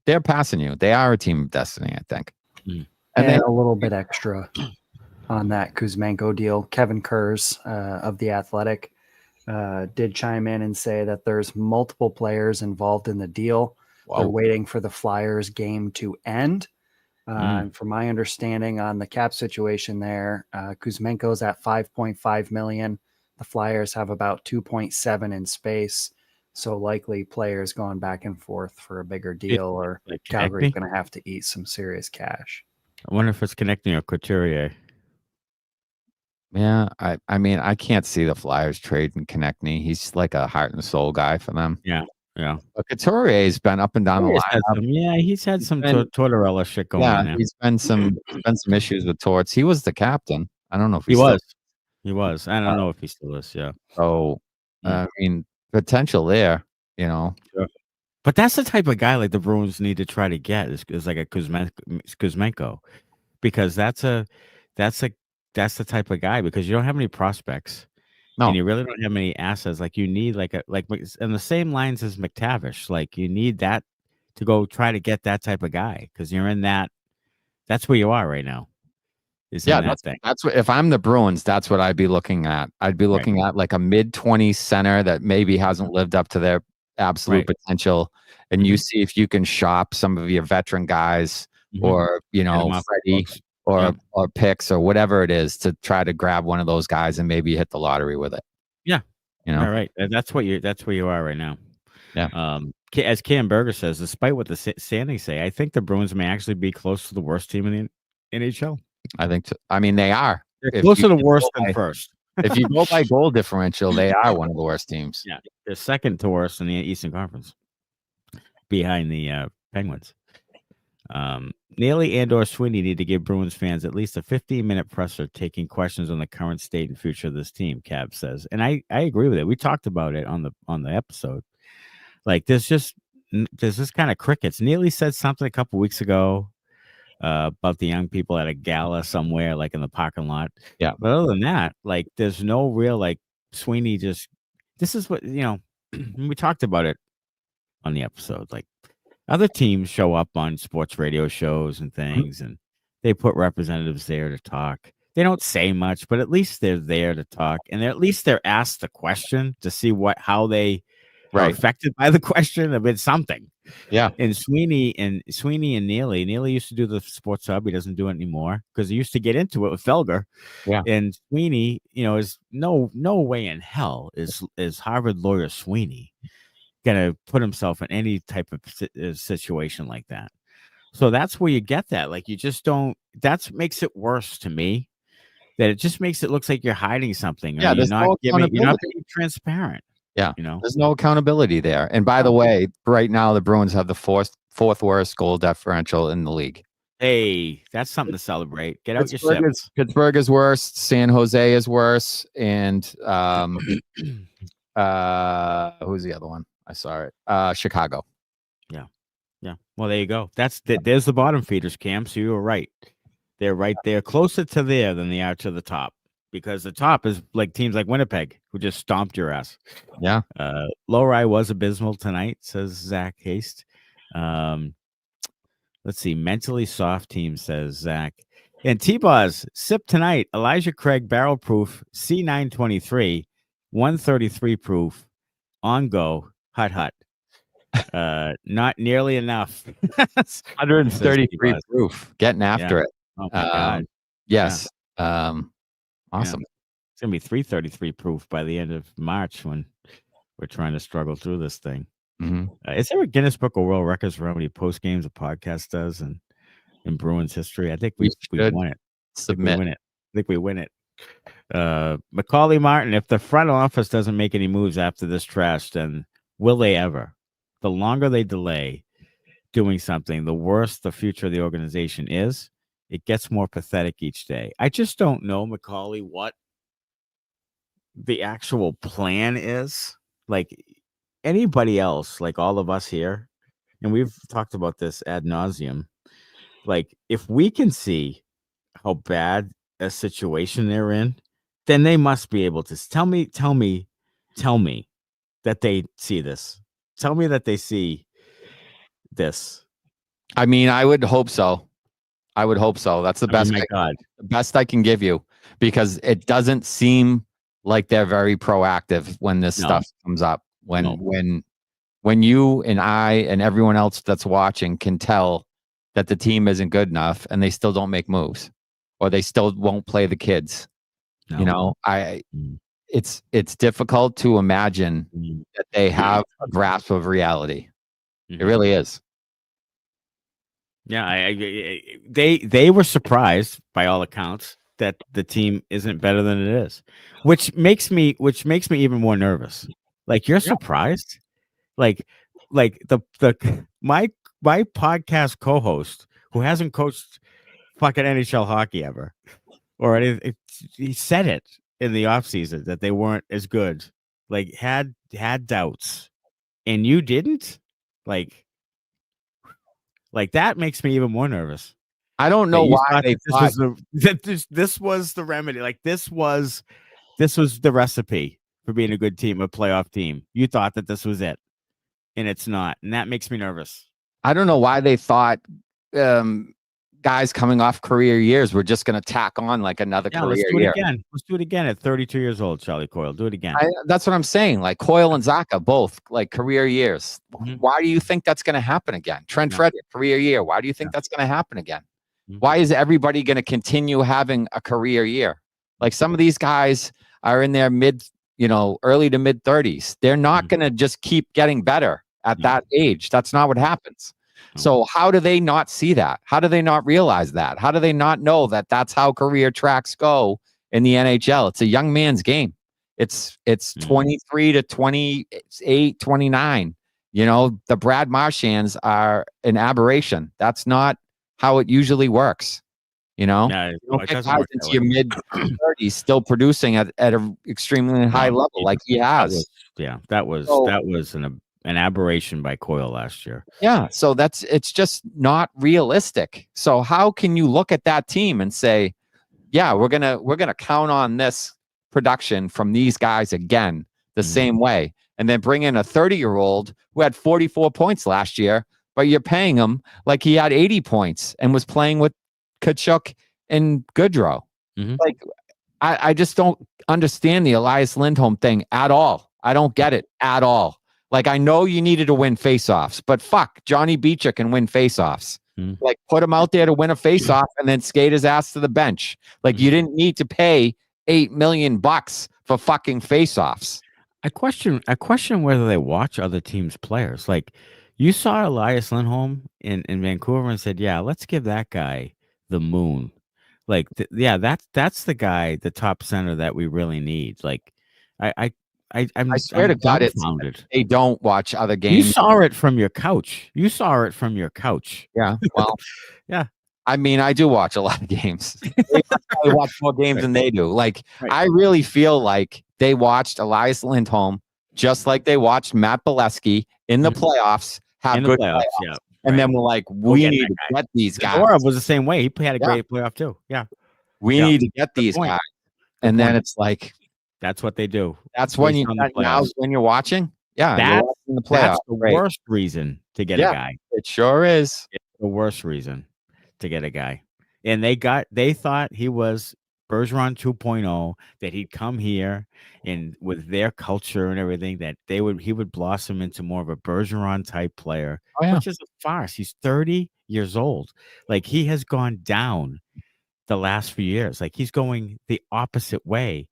they're passing you. They are a team of destiny, I think. And then a little bit extra on that Kuzmenko deal. Kevin Kurz of The Athletic did chime in and say that there's multiple players involved in the deal. Wow. They're waiting for the Flyers game to end. And from my understanding on the cap situation there, Kuzmenko's at $5.5 million. The Flyers have about 2.7 in space. So likely players going back and forth for a bigger deal, or Calgary's going to have to eat some serious cash. I wonder if it's connecting or Couturier. Yeah, I mean, I can't see the Flyers trading Konechny. He's like a heart and soul guy for them. Yeah. But Couturier's been up and down the line. He's had some Tortorella shit going on. Yeah, he's been some issues with Torts. He was the captain. I don't know if he was. He was. I don't know if he still is. Yeah. So, I mean, potential there. Sure. But that's the type of guy like the Bruins need to try to get is like a Kuzmenko, because that's the type of guy, because you don't have any prospects. No. And you really don't have many assets. Like you need like in the same lines as McTavish. Like you need that to go try to get that type of guy, because you're in that. That's where you are right now. That's what, if I'm the Bruins, that's what I'd be looking at. I'd be looking at like a mid-20s center that maybe hasn't lived up to their absolute potential, and you see if you can shop some of your veteran guys or Freddie or picks or whatever it is to try to grab one of those guys and maybe hit the lottery with it. Yeah. All right. That's where you are right now. Yeah. As Cam Berger says, despite what the standings say, I think the Bruins may actually be close to the worst team in the NHL. I think so. I mean, they are. They're closer to worse than first. If you go by goal differential, they are one of the worst teams. Yeah. They're second to worst in the Eastern Conference, behind the Penguins. Neely and/or Sweeney need to give Bruins fans at least a 15-minute presser taking questions on the current state and future of this team, Cab says. And I agree with it. We talked about it on the episode. Like there's this kind of crickets. Neely said something a couple weeks ago about the young people at a gala somewhere, like in the parking lot. Yeah. But other than that, like there's no real like Sweeney this is what, we talked about it on the episode. Like other teams show up on sports radio shows and things, and they put representatives there to talk. They don't say much, but at least they're there to talk, and at least they're asked the question to see how they are affected by the question. I mean, something. Yeah. And Sweeney and Neely used to do the Sports Hub. He doesn't do it anymore because he used to get into it with Felger. Yeah. And Sweeney, is no way in hell is Harvard lawyer Sweeney gonna put himself in any type of situation like that. So that's where you get that. Like, you just don't. That makes it worse to me. That it just makes it look like you're hiding something. Or you're not being transparent. Yeah, there's no accountability there. And by the way, right now the Bruins have the fourth worst goal differential in the league. Hey, that's something to celebrate. Get out your sips. Pittsburgh is worse. San Jose is worse. And who's the other one? I saw it. Chicago. Yeah. Well, there you go. There's the bottom feeders, Cam. So you were right. They're right there, closer to there than they are to the top. Because the top is like teams like Winnipeg, who just stomped your ass. Yeah. Lowry was abysmal tonight, says Zach Haste. Let's see. Mentally soft team, says Zach. And T-Boz, sip tonight. Elijah Craig barrel proof, C923, 133 proof, on go, hut. Not nearly enough. 133 proof. Getting after it. Oh my God. Yes. Awesome. Yeah. It's gonna be 333 proof by the end of March when we're trying to struggle through this thing. Mm-hmm. Is there a Guinness Book of World Records for how many post games a podcast does in Bruins history? I think we won it. Submit. I think we win it. Macaulay Martin, if the front office doesn't make any moves after this trash, then will they ever? The longer they delay doing something, the worse the future of the organization is. It gets more pathetic each day. I just don't know, Macaulay, what the actual plan is. Like, anybody else, like all of us here, and we've talked about this ad nauseum. Like, if we can see how bad a situation they're in, then they must be able to tell me that they see this. Tell me that they see this. I mean, I would hope so. That's the best. God. The best I can give you, because it doesn't seem like they're very proactive when this stuff comes up. When you and I and everyone else that's watching can tell that the team isn't good enough and they still don't make moves, or they still won't play the kids. No. It's difficult to imagine that they have a grasp of reality. It really is. Yeah, they were surprised by all accounts that the team isn't better than it is, which makes me even more nervous. Like, you're surprised, like my podcast co-host who hasn't coached fucking NHL hockey ever, or anything, he said it in the offseason that they weren't as good, like had doubts, and you didn't, like that makes me even more nervous. I don't know why they thought this was the remedy. Like, this was the recipe for being a good team, a playoff team. You thought that this was it, and it's not, and that makes me nervous. I don't know why they thought guys coming off career years were just going to tack on like another career year. Let's do it again at 32 years old, Charlie Coyle. Do it again. That's what I'm saying. Like, Coyle and Zacha, both like career years. Mm-hmm. Why do you think that's going to happen again? Trent Frederick, career year. Why do you think that's going to happen again? Mm-hmm. Why is everybody going to continue having a career year? Like, some of these guys are in their early to mid 30s. They're not going to just keep getting better at that age. That's not what happens. So how do they not see that? How do they not realize that? How do they not know that that's how career tracks go in the NHL? It's a young man's game. It's 23 to 28, 29. The Brad Marchands are an aberration. That's not how it usually works. You don't get guys into your mid 30s still producing at an extremely high level like he has. That was an aberration by Coyle last year. Yeah, so it's just not realistic. So how can you look at that team and say, yeah, we're gonna count on this production from these guys again the same way, and then bring in a 30-year-old who had 44 points last year, but you're paying him like he had 80 points and was playing with Tkachuk and Goodrow. Mm-hmm. Like, I just don't understand the Elias Lindholm thing at all. I don't get it at all. Like, I know you needed to win faceoffs, but fuck, Johnny Beecher can win faceoffs. Like, put him out there to win a faceoff and then skate his ass to the bench. Like, you didn't need to pay $8 million for fucking faceoffs. I question whether they watch other teams' players. Like, you saw Elias Lindholm in Vancouver and said, "Yeah, let's give that guy the moon." Like, that's the guy, the top center that we really need. Like, I swear to God, they don't watch other games. You saw it from your couch. Yeah. Well, yeah. I mean, I do watch a lot of games. I watch more games than they do. Like, I really feel like they watched Elias Lindholm just like they watched Matt Bolesky in the playoffs have good playoffs. Yeah. And then we're like, we need to get these guys. Zadorov was the same way. He had a great playoff too. Yeah. We need to get these guys. And then it's like, that's what they do. That's when when you're watching. Yeah. That's the playoffs. That's the worst reason to get a guy. It sure is. It's the worst reason to get a guy. And they thought he was Bergeron 2.0, that he'd come here and with their culture and everything, that he would blossom into more of a Bergeron type player, which is a farce. He's 30 years old. Like, he has gone down the last few years. Like, he's going the opposite way.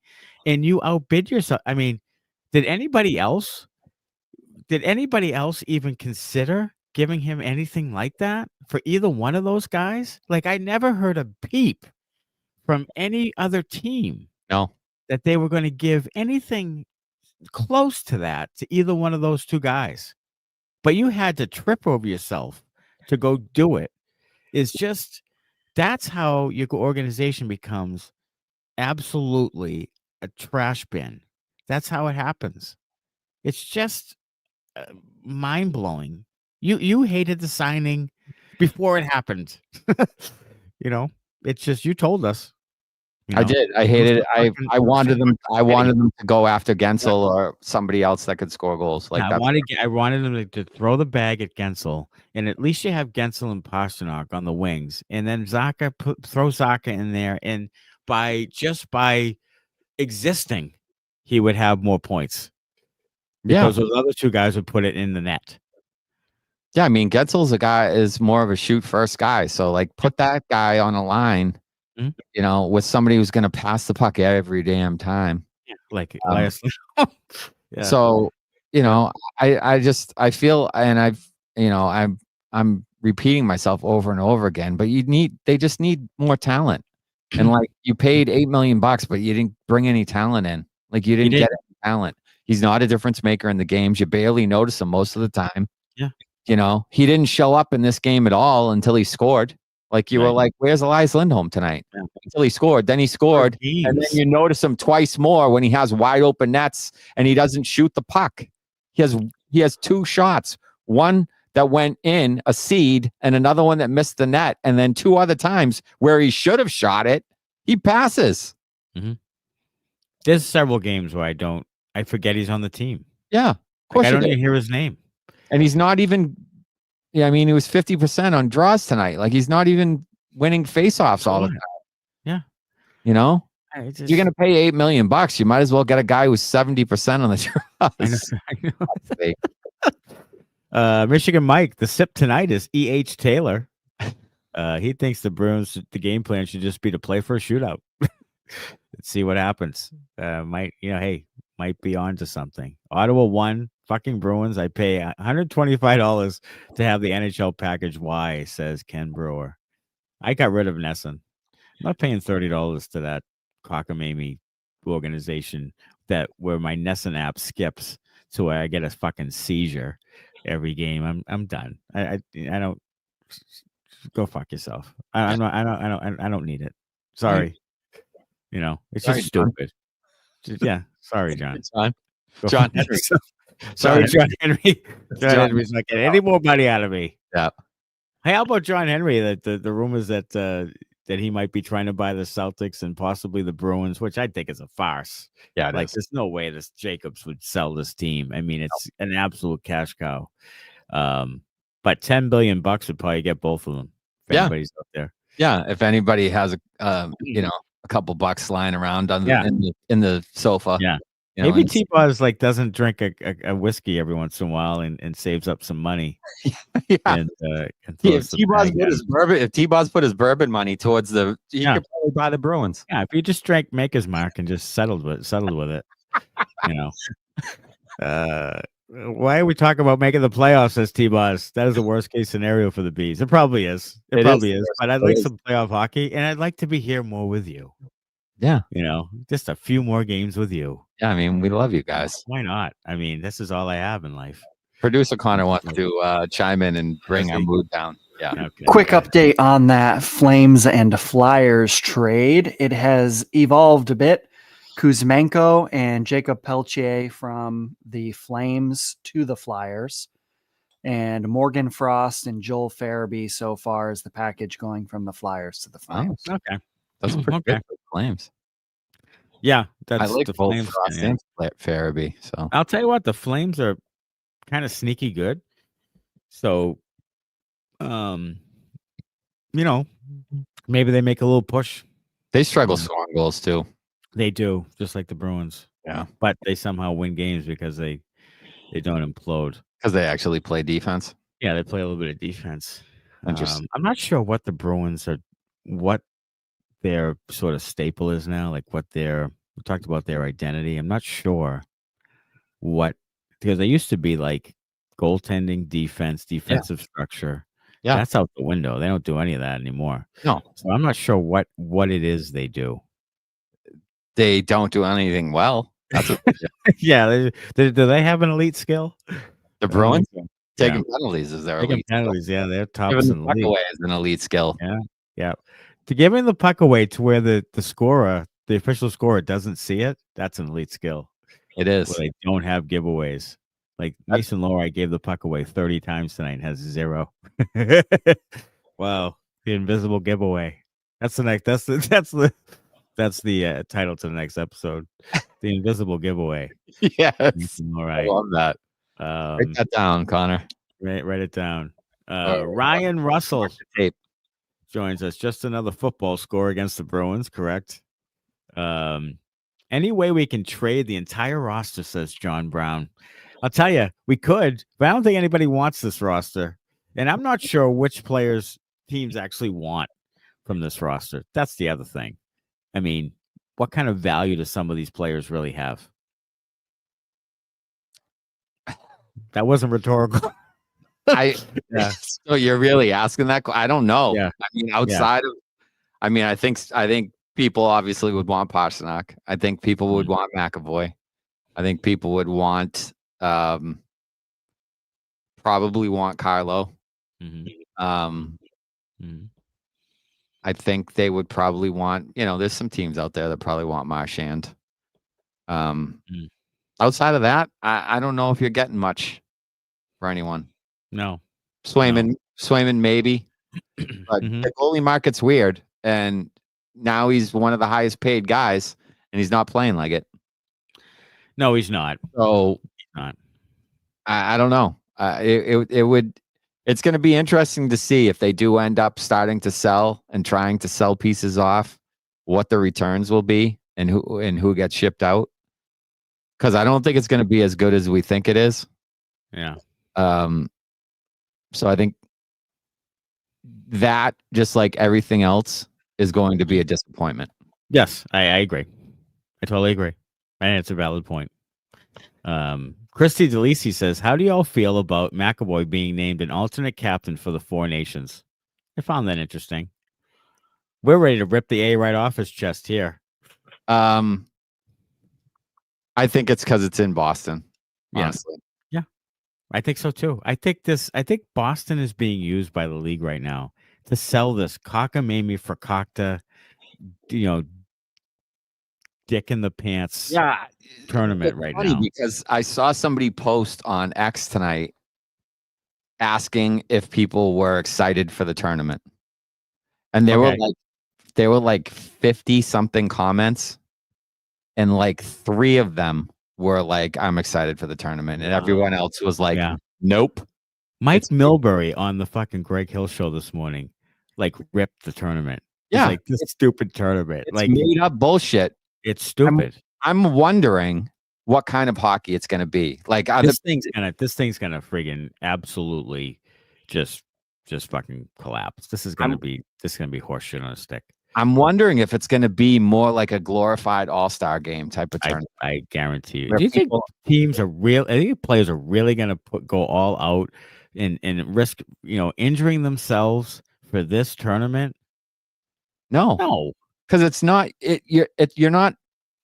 And you outbid yourself. I mean, did anybody else even consider giving him anything like that for either one of those guys? Like, I never heard a peep from any other team. No. That they were going to give anything close to that to either one of those two guys. But you had to trip over yourself to go do it. It's just, that's how your organization becomes absolutely a trash bin. That's how it happens. It's just mind-blowing. You hated the signing before it happened. It's just, you told us. I did. I hated it. I wanted them to go after Gensel or somebody else that could score goals. Like, I wanted them to throw the bag at Gensel, and at least you have Gensel and Pastrnak on the wings, and then Zacha, throw Zacha in there, and by existing, he would have more points. Because those other two guys would put it in the net. Yeah, I mean, Getzel's is more of a shoot first guy. So, like, put that guy on a line, with somebody who's going to pass the puck every damn time. Yeah, like Elias. So, I feel, and I'm repeating myself over and over again, but they just need more talent. And like, you paid $8 million, but you didn't bring any talent in. Like, you didn't get any talent. He's not a difference maker in the games. You barely notice him most of the time. Yeah. He didn't show up in this game at all until he scored. Like, you were like, where's Elias Lindholm tonight? Yeah. Until he scored. Then he scored. And then you notice him twice more when he has wide open nets and he doesn't shoot the puck. He has two shots. One that went in a seed and another one that missed the net. And then two other times where he should have shot it, he passes. Mm-hmm. There's several games where I forget he's on the team. Yeah. Of course, I don't even hear his name. And he's not even, he was 50% on draws tonight. Like, he's not even winning faceoffs all the time. Yeah. You're going to pay $8 million. You might as well get a guy who's 70% on the draws. I know. Michigan Mike, the sip tonight is E.H. Taylor. He thinks the Bruins, the game plan should just be to play for a shootout. Let's see what happens. Might be on to something. Ottawa won. Fucking Bruins. I pay $125 to have the NHL package. Why? Says Ken Brewer. I got rid of Nesson. I'm not paying $30 to that cockamamie organization where my Nesson app skips to where I get a fucking seizure every game. I'm done. I don't. Go fuck yourself. I don't need it. Sorry. It's just stupid. Yeah. Sorry, John. It's fine. John Henry. Sorry, John Henry. John Henry's not getting any more money out of me. Yeah. Hey, how about John Henry? That the rumors that he might be trying to buy the Celtics and possibly the Bruins, which I think is a farce. Yeah, there's no way this Jacobs would sell this team. I mean, it's an absolute cash cow. But $10 billion would probably get both of them. If anybody's up there. Yeah, if anybody has a couple bucks lying around in the sofa. Yeah. You know, Maybe and- T-Boz like doesn't drink a whiskey every once in a while and saves up some money. yeah. And If throws the T-Boz bag put at his bourbon, if T-Boz put his bourbon money towards he Yeah. could probably buy the Bruins. Yeah, if you just drank Maker's Mark and just settled with it, you know. Why are we talking about making the playoffs as T-Boz? That is the worst case scenario for the Bees. It probably is. It probably is. But I'd like some playoff hockey, and I'd like to be here more with you. Yeah. You know, just a few more games with you. Yeah, I mean, we love you guys. Why not? I mean, this is all I have in life. Producer Connor wants to chime in and bring our mood down. Yeah. Okay. Quick update on that Flames and Flyers trade. It has evolved a bit. Kuzmenko and Jacob Peltier from the Flames to the Flyers, and Morgan Frost and Joel Farabee so far is the package going from the Flyers to the Flames. Okay. That's pretty good for the Flames. Yeah, that's I like the both Flames. Frost and Farabee. So I'll tell you what, the Flames are kind of sneaky good. So, you know, maybe they make a little push. they struggle scoring goals too. They do, just like the Bruins. Yeah. But they somehow win games because they don't implode. Because they actually play defense. Yeah, they play a little bit of defense. Interesting. I'm not sure what the Bruins are, what their sort of staple is now, like we talked about their identity. I'm not sure because they used to be like goaltending, defensive structure. Yeah. That's out the window. They don't do any of that anymore. No. So I'm not sure what it is they do. They don't do anything well. That's what Yeah. Do they have an elite skill? the Bruins Yeah. taking penalties is their Taking elite skill. penalties. Yeah, they're tops Giving in the the puck league. away is an elite skill. Yeah. To giving the puck away to where the scorer, the official scorer, doesn't see it, that's an elite skill. It is. Where they don't have giveaways. Like Mason Lohrei gave the puck away 30 times tonight and has 0. Wow, the invisible giveaway. That's the next. That's the title to the next episode. The invisible giveaway. Yes. All I right. love that. Write that down, Connor. Write it down. right. Ryan Russell Tape. joins us. Just another football score against the Bruins, correct? Any way we can trade the entire roster, says John Brown. I'll tell you, we could, but I don't think anybody wants this roster. And I'm not sure which players teams actually want from this roster. That's the other thing. I mean, what kind of value do some of these players really have? That wasn't rhetorical. Yeah. So you're really asking that? I don't know. Yeah. I mean, outside of, I mean, I think people obviously would want Pastrnak. I think people would want McAvoy. I think people would want, probably want Carlo. I think they would probably want, there's some teams out there that probably want Marchand. Outside of that, I don't know if you're getting much for anyone. No. Swayman maybe, but the goalie market's weird, and now he's one of the highest paid guys, and he's not playing like it. No, he's not. So He's not. I don't know. It's going to be interesting to see if they do end up starting to sell and trying to sell pieces off, what the returns will be and who gets shipped out. Because I don't think it's going to be as good as we think it is. Yeah. So I think that, just like everything else, is going to be a disappointment. Yes, I agree. I totally agree. And it's a valid point. Christy DeLisi says, how do y'all feel about McAvoy being named an alternate captain for the Four Nations? I found that interesting. We're ready to rip the A right off his chest here. I think it's because it's in Boston, honestly. Yeah, I think so too. I think Boston is being used by the league right now to sell this cockamamie fracocta, dick in the pants tournament right now. Because I saw somebody post on X tonight asking if people were excited for the tournament. And there were like 50 something comments, and like 3 of them were like, I'm excited for the tournament. And everyone else was like, nope. Mike Milbury on the fucking Greg Hill show this morning, like, ripped the tournament. Yeah. He's like, this stupid tournament. It's like made up bullshit. It's stupid. I'm wondering what kind of hockey it's going to be. Like this thing's gonna friggin' absolutely just fucking collapse. This is gonna be horseshit on a stick. I'm wondering if it's going to be more like a glorified all-star game type of tournament. I guarantee you. Do you think teams are real? I think players are really going to go all out and risk, injuring themselves for this tournament? No, because it's not. You're not.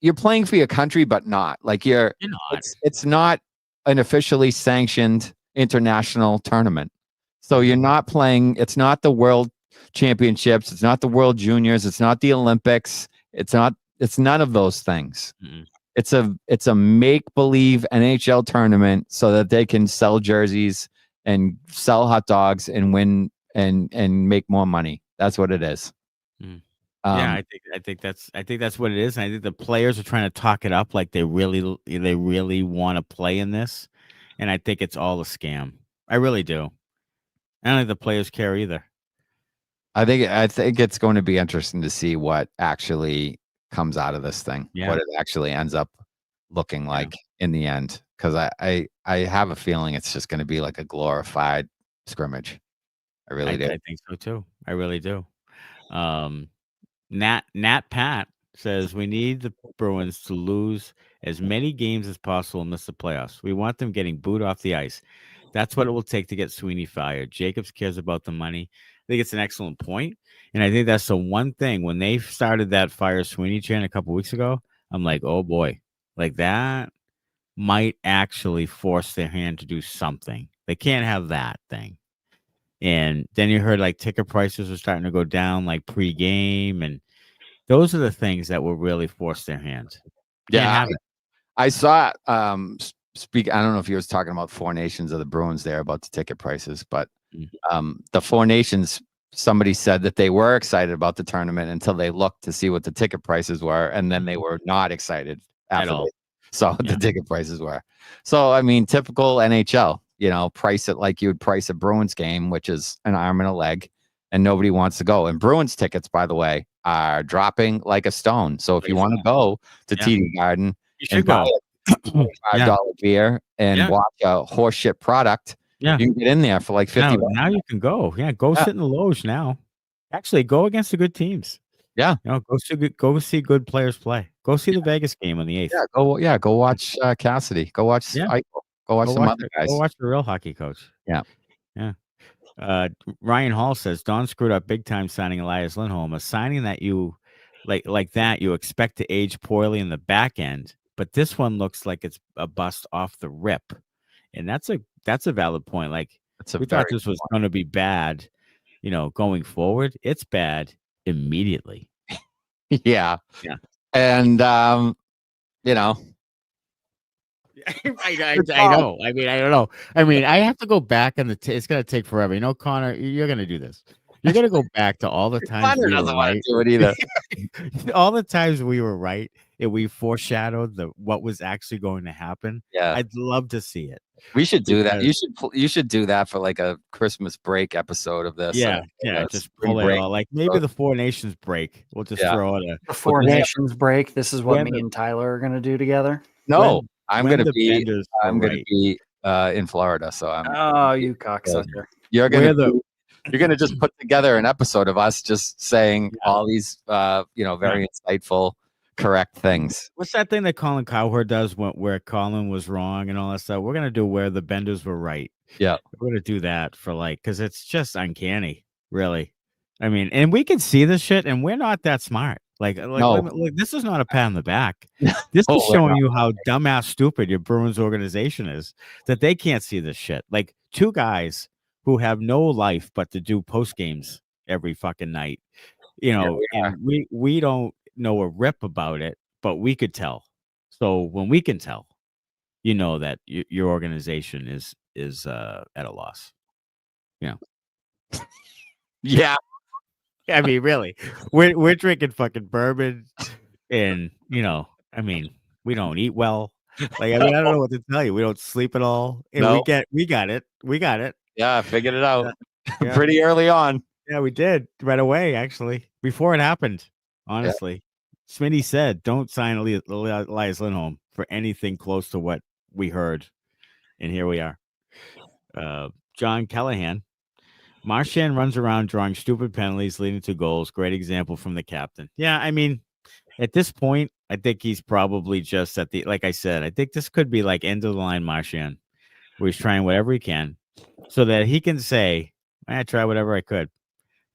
You're playing for your country, but not like you're not. It's not an officially sanctioned international tournament, so you're not playing. It's not the World Championships. It's not the World Juniors. It's not the Olympics. It's none of those things. Mm-hmm. It's a make-believe NHL tournament so that they can sell jerseys and sell hot dogs and win and make more money. That's what it is. Mm. I think that's what it is. And I think the players are trying to talk it up like they really want to play in this. And I think it's all a scam. I really do. I don't think the players care either. I think it's going to be interesting to see what actually comes out of this thing. Yeah. What it actually ends up looking like in the end. Because I have a feeling it's just going to be like a glorified scrimmage. I really do. I think so too. I really do. Nat Pat says we need the Bruins to lose as many games as possible and miss the playoffs. We want them getting booed off the ice. That's what it will take to get Sweeney fired. Jacobs cares about the money. I think it's an excellent point. And I think that's the one thing when they started that fire Sweeney chant a couple weeks ago, I'm like, oh boy, like that might actually force their hand to do something. They can't have that thing. And then you heard like ticket prices are starting to go down like pre-game. And those are the things that will really force their hand. Yeah. I saw speak. I don't know if you was talking about Four Nations of the Bruins there about the ticket prices, but the Four Nations, somebody said that they were excited about the tournament until they looked to see what the ticket prices were, and then they were not excited after they saw what the ticket prices were. So, I mean, typical NHL, price it like you would price a Bruins game, which is an arm and a leg, and nobody wants to go. And Bruins tickets, by the way, are dropping like a stone. So if you want to go to TD Garden and buy a $5 beer and watch a horseshit product, you can get in there for like $50. Now you can go. Yeah, go sit in the loge now. Actually, go against the good teams. Yeah. Go see good players play. Go see the Vegas game on the 8th. Go watch Cassidy. Go watch Eichel. Go watch some other guys. Go watch the real hockey coach. Yeah. Ryan Hall says Don screwed up big time signing Elias Lindholm. A signing that you like that you expect to age poorly in the back end, but this one looks like it's a bust off the rip. And that's a valid point. Like we thought this was going to be bad, going forward. It's bad immediately. Yeah. And I know. I mean, I don't know. I mean, I have to go back and it's going to take forever. Connor, you're going to do this. You're going to go back to all the times Connor doesn't want to do it either. All the times we were right and we foreshadowed what was actually going to happen. Yeah. I'd love to see it. We should do that. You should do that for like a Christmas break episode of this. Yeah. Just pull it all. Like maybe the Four Nations break. We'll just throw it. The Four Nations break. This is what me and Tyler are going to do together. No. I'm going to be in Florida, so I'm. Oh, you cocksucker! You're going to just put together an episode of us just saying all these, very insightful, correct things. What's that thing that Colin Cowherd does where Colin was wrong and all that stuff? We're going to do where the Benders were right. Yeah, we're going to do that for because it's just uncanny, really. I mean, and we can see this shit, and we're not that smart. Like, this is not a pat on the back. This is showing you how dumbass stupid your Bruins organization is, that they can't see this shit. Like two guys who have no life but to do post games every fucking night, and we don't know a rip about it, but we could tell. So when we can tell, that your organization is at a loss. Yeah. I mean, really, we're drinking fucking bourbon, and I mean, we don't eat well. Like, I don't know what to tell you. We don't sleep at all. And we got it. Yeah, I figured it out pretty early on. Yeah, we did right away. Actually, before it happened. Honestly, Smitty said, don't sign Elias Lindholm for anything close to what we heard. And here we are. John Callahan. Marchand runs around drawing stupid penalties leading to goals. Great example from the captain. Yeah, I mean, at this point, I think he's probably just like I said, I think this could be like end of the line Marchand, where he's trying whatever he can so that he can say, I tried whatever I could,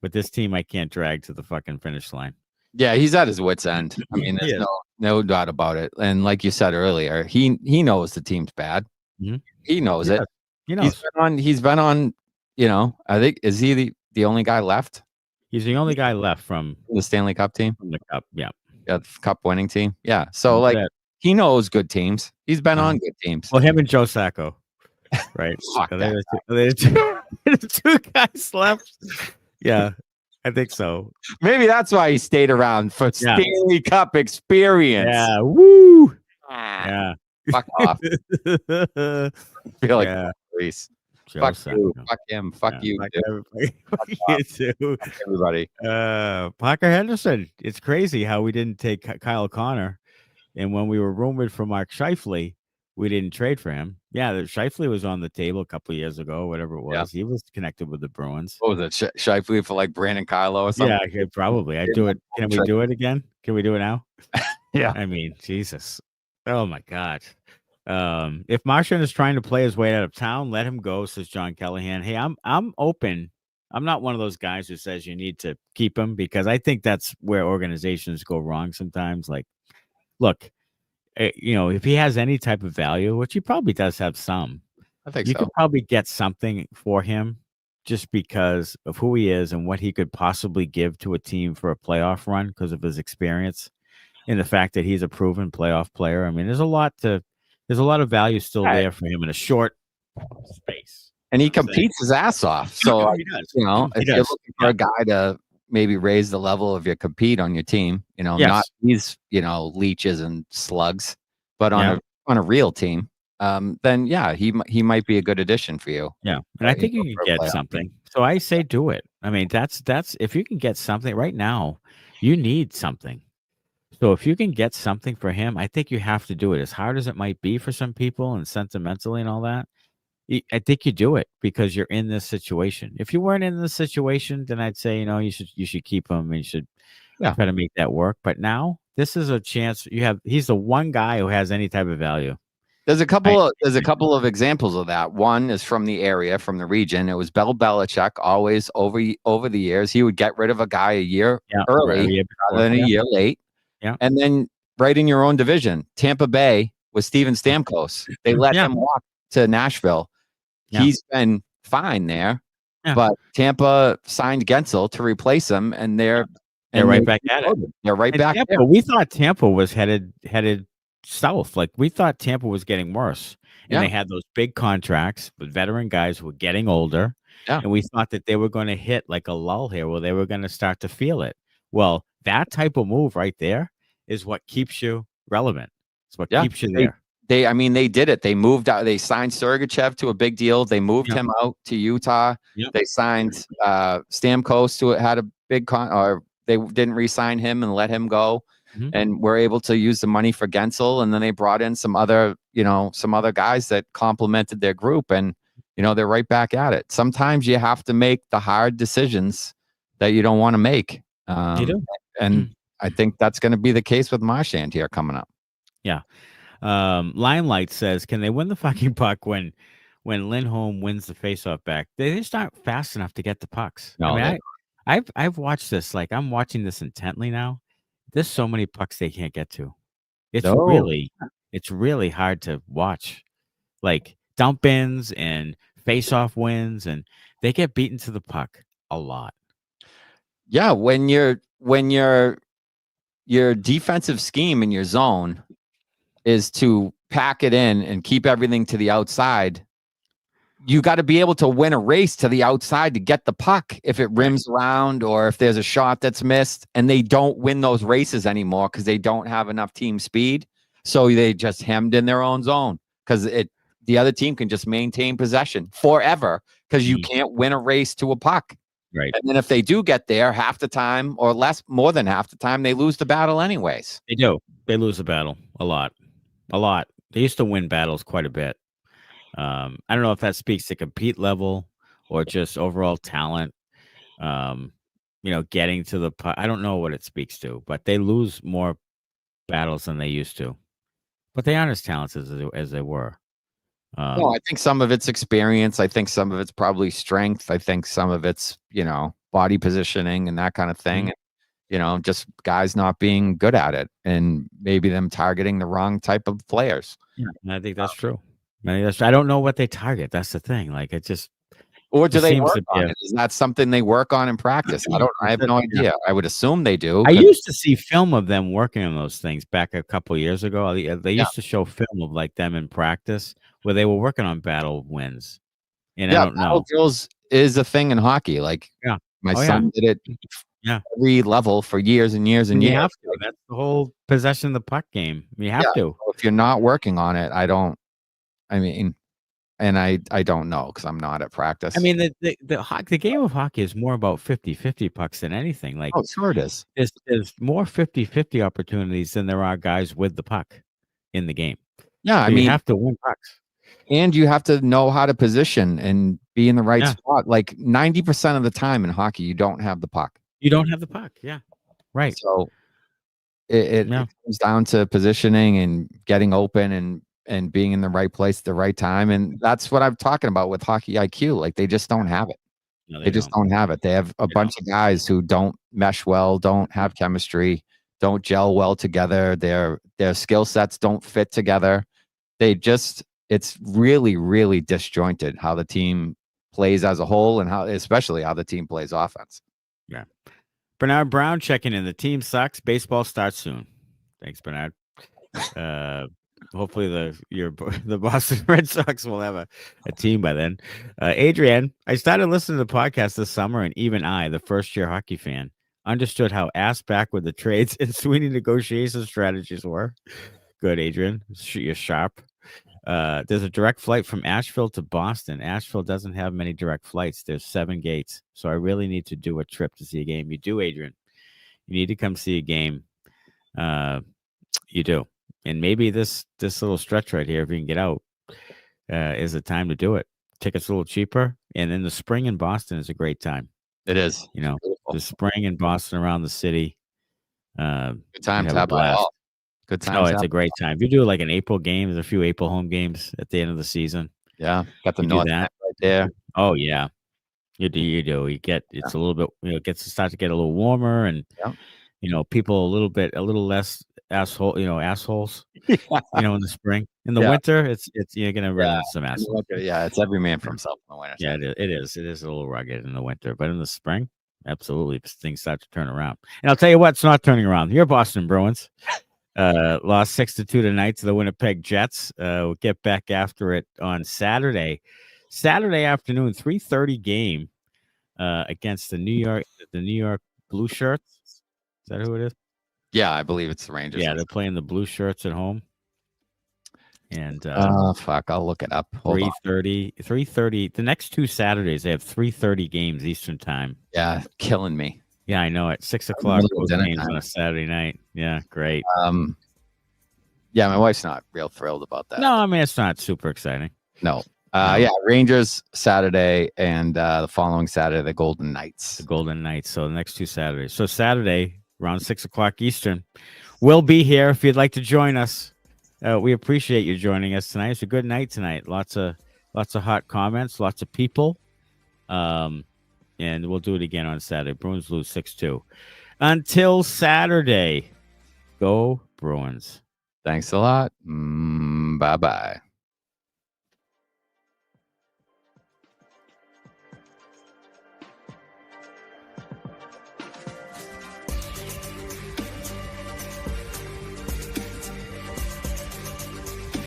but this team I can't drag to the fucking finish line. Yeah, he's at his wit's end. I mean, there's no doubt about it. And like you said earlier, he knows the team's bad. Mm-hmm. He knows it. He knows. He's been on, I think, is he the only guy left? He's the only guy left from the Stanley Cup team. From the Cup, yeah. The Cup winning team. Yeah. So he knows good teams. He's been on good teams. Well, him and Joe Sacco. Right. Fuck the two guys left. Yeah. I think so. Maybe that's why he stayed around for Stanley Cup experience. Yeah. Woo. Yeah. Fuck off. I feel like Reese. Fuck you. Fuck him. Fuck you. Fuck you too. Fuck everybody. Parker Henderson. It's crazy how we didn't take Kyle Connor. And when we were rumored for Mark Scheifele, we didn't trade for him. Yeah, Scheifele was on the table a couple of years ago, whatever it was. Yeah. He was connected with the Bruins. What was it? Scheifele for like Brandon Carlo or something? Yeah, probably. I'd do it. Can we do it again? Can we do it now? Yeah. I mean, Jesus. Oh my God. If Marchand is trying to play his way out of town, let him go, says John Callahan. Hey, I'm open. I'm not one of those guys who says you need to keep him, because I think that's where organizations go wrong sometimes. Like, look, if he has any type of value, which he probably does have some, I think you could probably get something for him just because of who he is and what he could possibly give to a team for a playoff run because of his experience and the fact that he's a proven playoff player. I mean, there's a lot of value still there for him in a short space. And he competes his ass off. So, he does. If you're looking for a guy to maybe raise the level of your compete on your team, not these, leeches and slugs, but on a real team, then he might be a good addition for you. Yeah. And I think you can get something. So I say do it. I mean, that's if you can get something right now, you need something. So if you can get something for him, I think you have to do it. As hard as it might be for some people and sentimentally and all that, I think you do it because you're in this situation. If you weren't in this situation, then I'd say, you should keep him and you should try to make that work. But now this is a chance he's the one guy who has any type of value. There's a couple of examples of that. One is from the area, from the region. It was Bill Belichick, always over the years. He would get rid of a guy a year early rather than a year late. Yeah. And then right in your own division, Tampa Bay with Steven Stamkos. They let him walk to Nashville. Yeah. He's been fine there. Yeah. But Tampa signed Gensel to replace him, and they're right back at it. They're right back Tampa, there. We thought Tampa was headed south. Like, we thought Tampa was getting worse. And they had those big contracts with veteran guys who were getting older. Yeah. And we thought that they were going to hit like a lull here where they were going to start to feel it. Well, that type of move right there is what keeps you relevant. It's what keeps you there. They did it. They moved out. They signed Sergachev to a big deal. They moved him out to Utah. Yep. They signed Stamkos to it, had a big or they didn't re-sign him and let him go. Mm-hmm. And were able to use the money for Gensel. And then they brought in some other guys that complemented their group. And, they're right back at it. Sometimes you have to make the hard decisions that you don't want to make. You do. And I think that's going to be the case with Marchand here coming up. Yeah. Limelight says, can they win the fucking puck when Lindholm wins the faceoff back? They just aren't fast enough to get the pucks. No, I've watched this. Like, I'm watching this intently now. There's so many pucks they can't get to. It's really hard to watch. Like, dump ins and faceoff wins, and they get beaten to the puck a lot. Yeah, when your defensive scheme in your zone is to pack it in and keep everything to the outside, you got to be able to win a race to the outside to get the puck if it rims around or if there's a shot that's missed, and they don't win those races anymore because they don't have enough team speed. So they just hemmed in their own zone because the other team can just maintain possession forever because you can't win a race to a puck. Right. And then if they do get there half the time or more than half the time, they lose the battle anyways. They do. They lose the battle a lot. They used to win battles quite a bit. I don't know if that speaks to compete level or just overall talent. Getting to the puck. I don't know what it speaks to, but they lose more battles than they used to. But they aren't as talented as they were. No, I think some of it's experience. I think some of it's probably strength. I think some of it's, body positioning and that kind of thing. Just guys not being good at it and maybe them targeting the wrong type of players. Yeah, I think that's true. I don't know what they target. That's the thing. Like it just. Or do they work on it? Is that something they work on in practice? I have no idea. I would assume they do. I used to see film of them working on those things back a couple of years ago. They used to show film of like them in practice where they were working on battle wins. And I don't know. Battle drills is a thing in hockey. Like my son did it every level for years and years and years. You have to. That's the whole possession of the puck game. You have to. If you're not working on it, I don't know because I'm not at practice. I mean, the game of hockey is more about 50-50 pucks than anything. Like, sure it is. There's more 50-50 opportunities than there are guys with the puck in the game. Yeah, so you have to win pucks. And you have to know how to position and be in the right spot. Like 90% of the time in hockey, you don't have the puck. You don't have the puck. Yeah. Right. So it comes down to positioning and getting open and being in the right place at the right time. And that's what I'm talking about with hockey IQ. Like they just don't have it. No, they just don't have it. They have a bunch of guys who don't mesh well, don't have chemistry, don't gel well together. Their skill sets don't fit together. It's really, really disjointed how the team plays as a whole and especially how the team plays offense. Yeah. Bernard Brown checking in. The team sucks. Baseball starts soon. Thanks, Bernard. Hopefully the Boston Red Sox will have a team by then. Adrian, I started listening to the podcast this summer, and even I, the first-year hockey fan, understood how ass-backward the trades and Sweeney negotiation strategies were. Good, Adrian. You're sharp. There's a direct flight from Asheville to Boston. Asheville doesn't have many direct flights. There's 7 gates. So I really need to do a trip to see a game. You do, Adrian. You need to come see a game. You do. And maybe this little stretch right here, if you can get out, is the time to do it. Tickets a little cheaper. And then the spring in Boston is a great time. It is. The spring in Boston around the city. Good time to have a good time. Oh, it's a great time. If you do like an April game, there's a few April home games at the end of the season. Yeah. Got the North right there. Oh, yeah. You do. You get it's a little bit, it gets to start to get a little warmer and, people a little less assholes, in the spring. In the winter, it's you're going to run into some assholes. Yeah. It's every man for himself in the winter. Yeah, it is. It is a little rugged in the winter, but in the spring, absolutely, things start to turn around. And I'll tell you what, it's not turning around. Your Boston Bruins lost 6-2 tonight to the Winnipeg Jets. We'll get back after it on Saturday afternoon, 3:30 game against the New York Blue Shirts. Is that who it is? Yeah, I believe it's the Rangers. Yeah, they're playing the Blue Shirts at home. And I'll look it up. 3:30. The next 2 Saturdays, they have 3:30 games Eastern time. Yeah, killing me. Yeah, I know it. 6 o'clock games on a Saturday night. Yeah, great. Yeah, my wife's not real thrilled about that. No, I mean it's not super exciting. No. Rangers Saturday and the following Saturday, the Golden Knights. The Golden Knights. So the next 2 Saturdays. So Saturday, around 6 o'clock Eastern, we'll be here if you'd like to join us. We appreciate you joining us tonight. It's a good night tonight. Lots of hot comments, lots of people. And we'll do it again on Saturday. Bruins lose 6-2. Until Saturday, go Bruins. Thanks a lot. Bye-bye.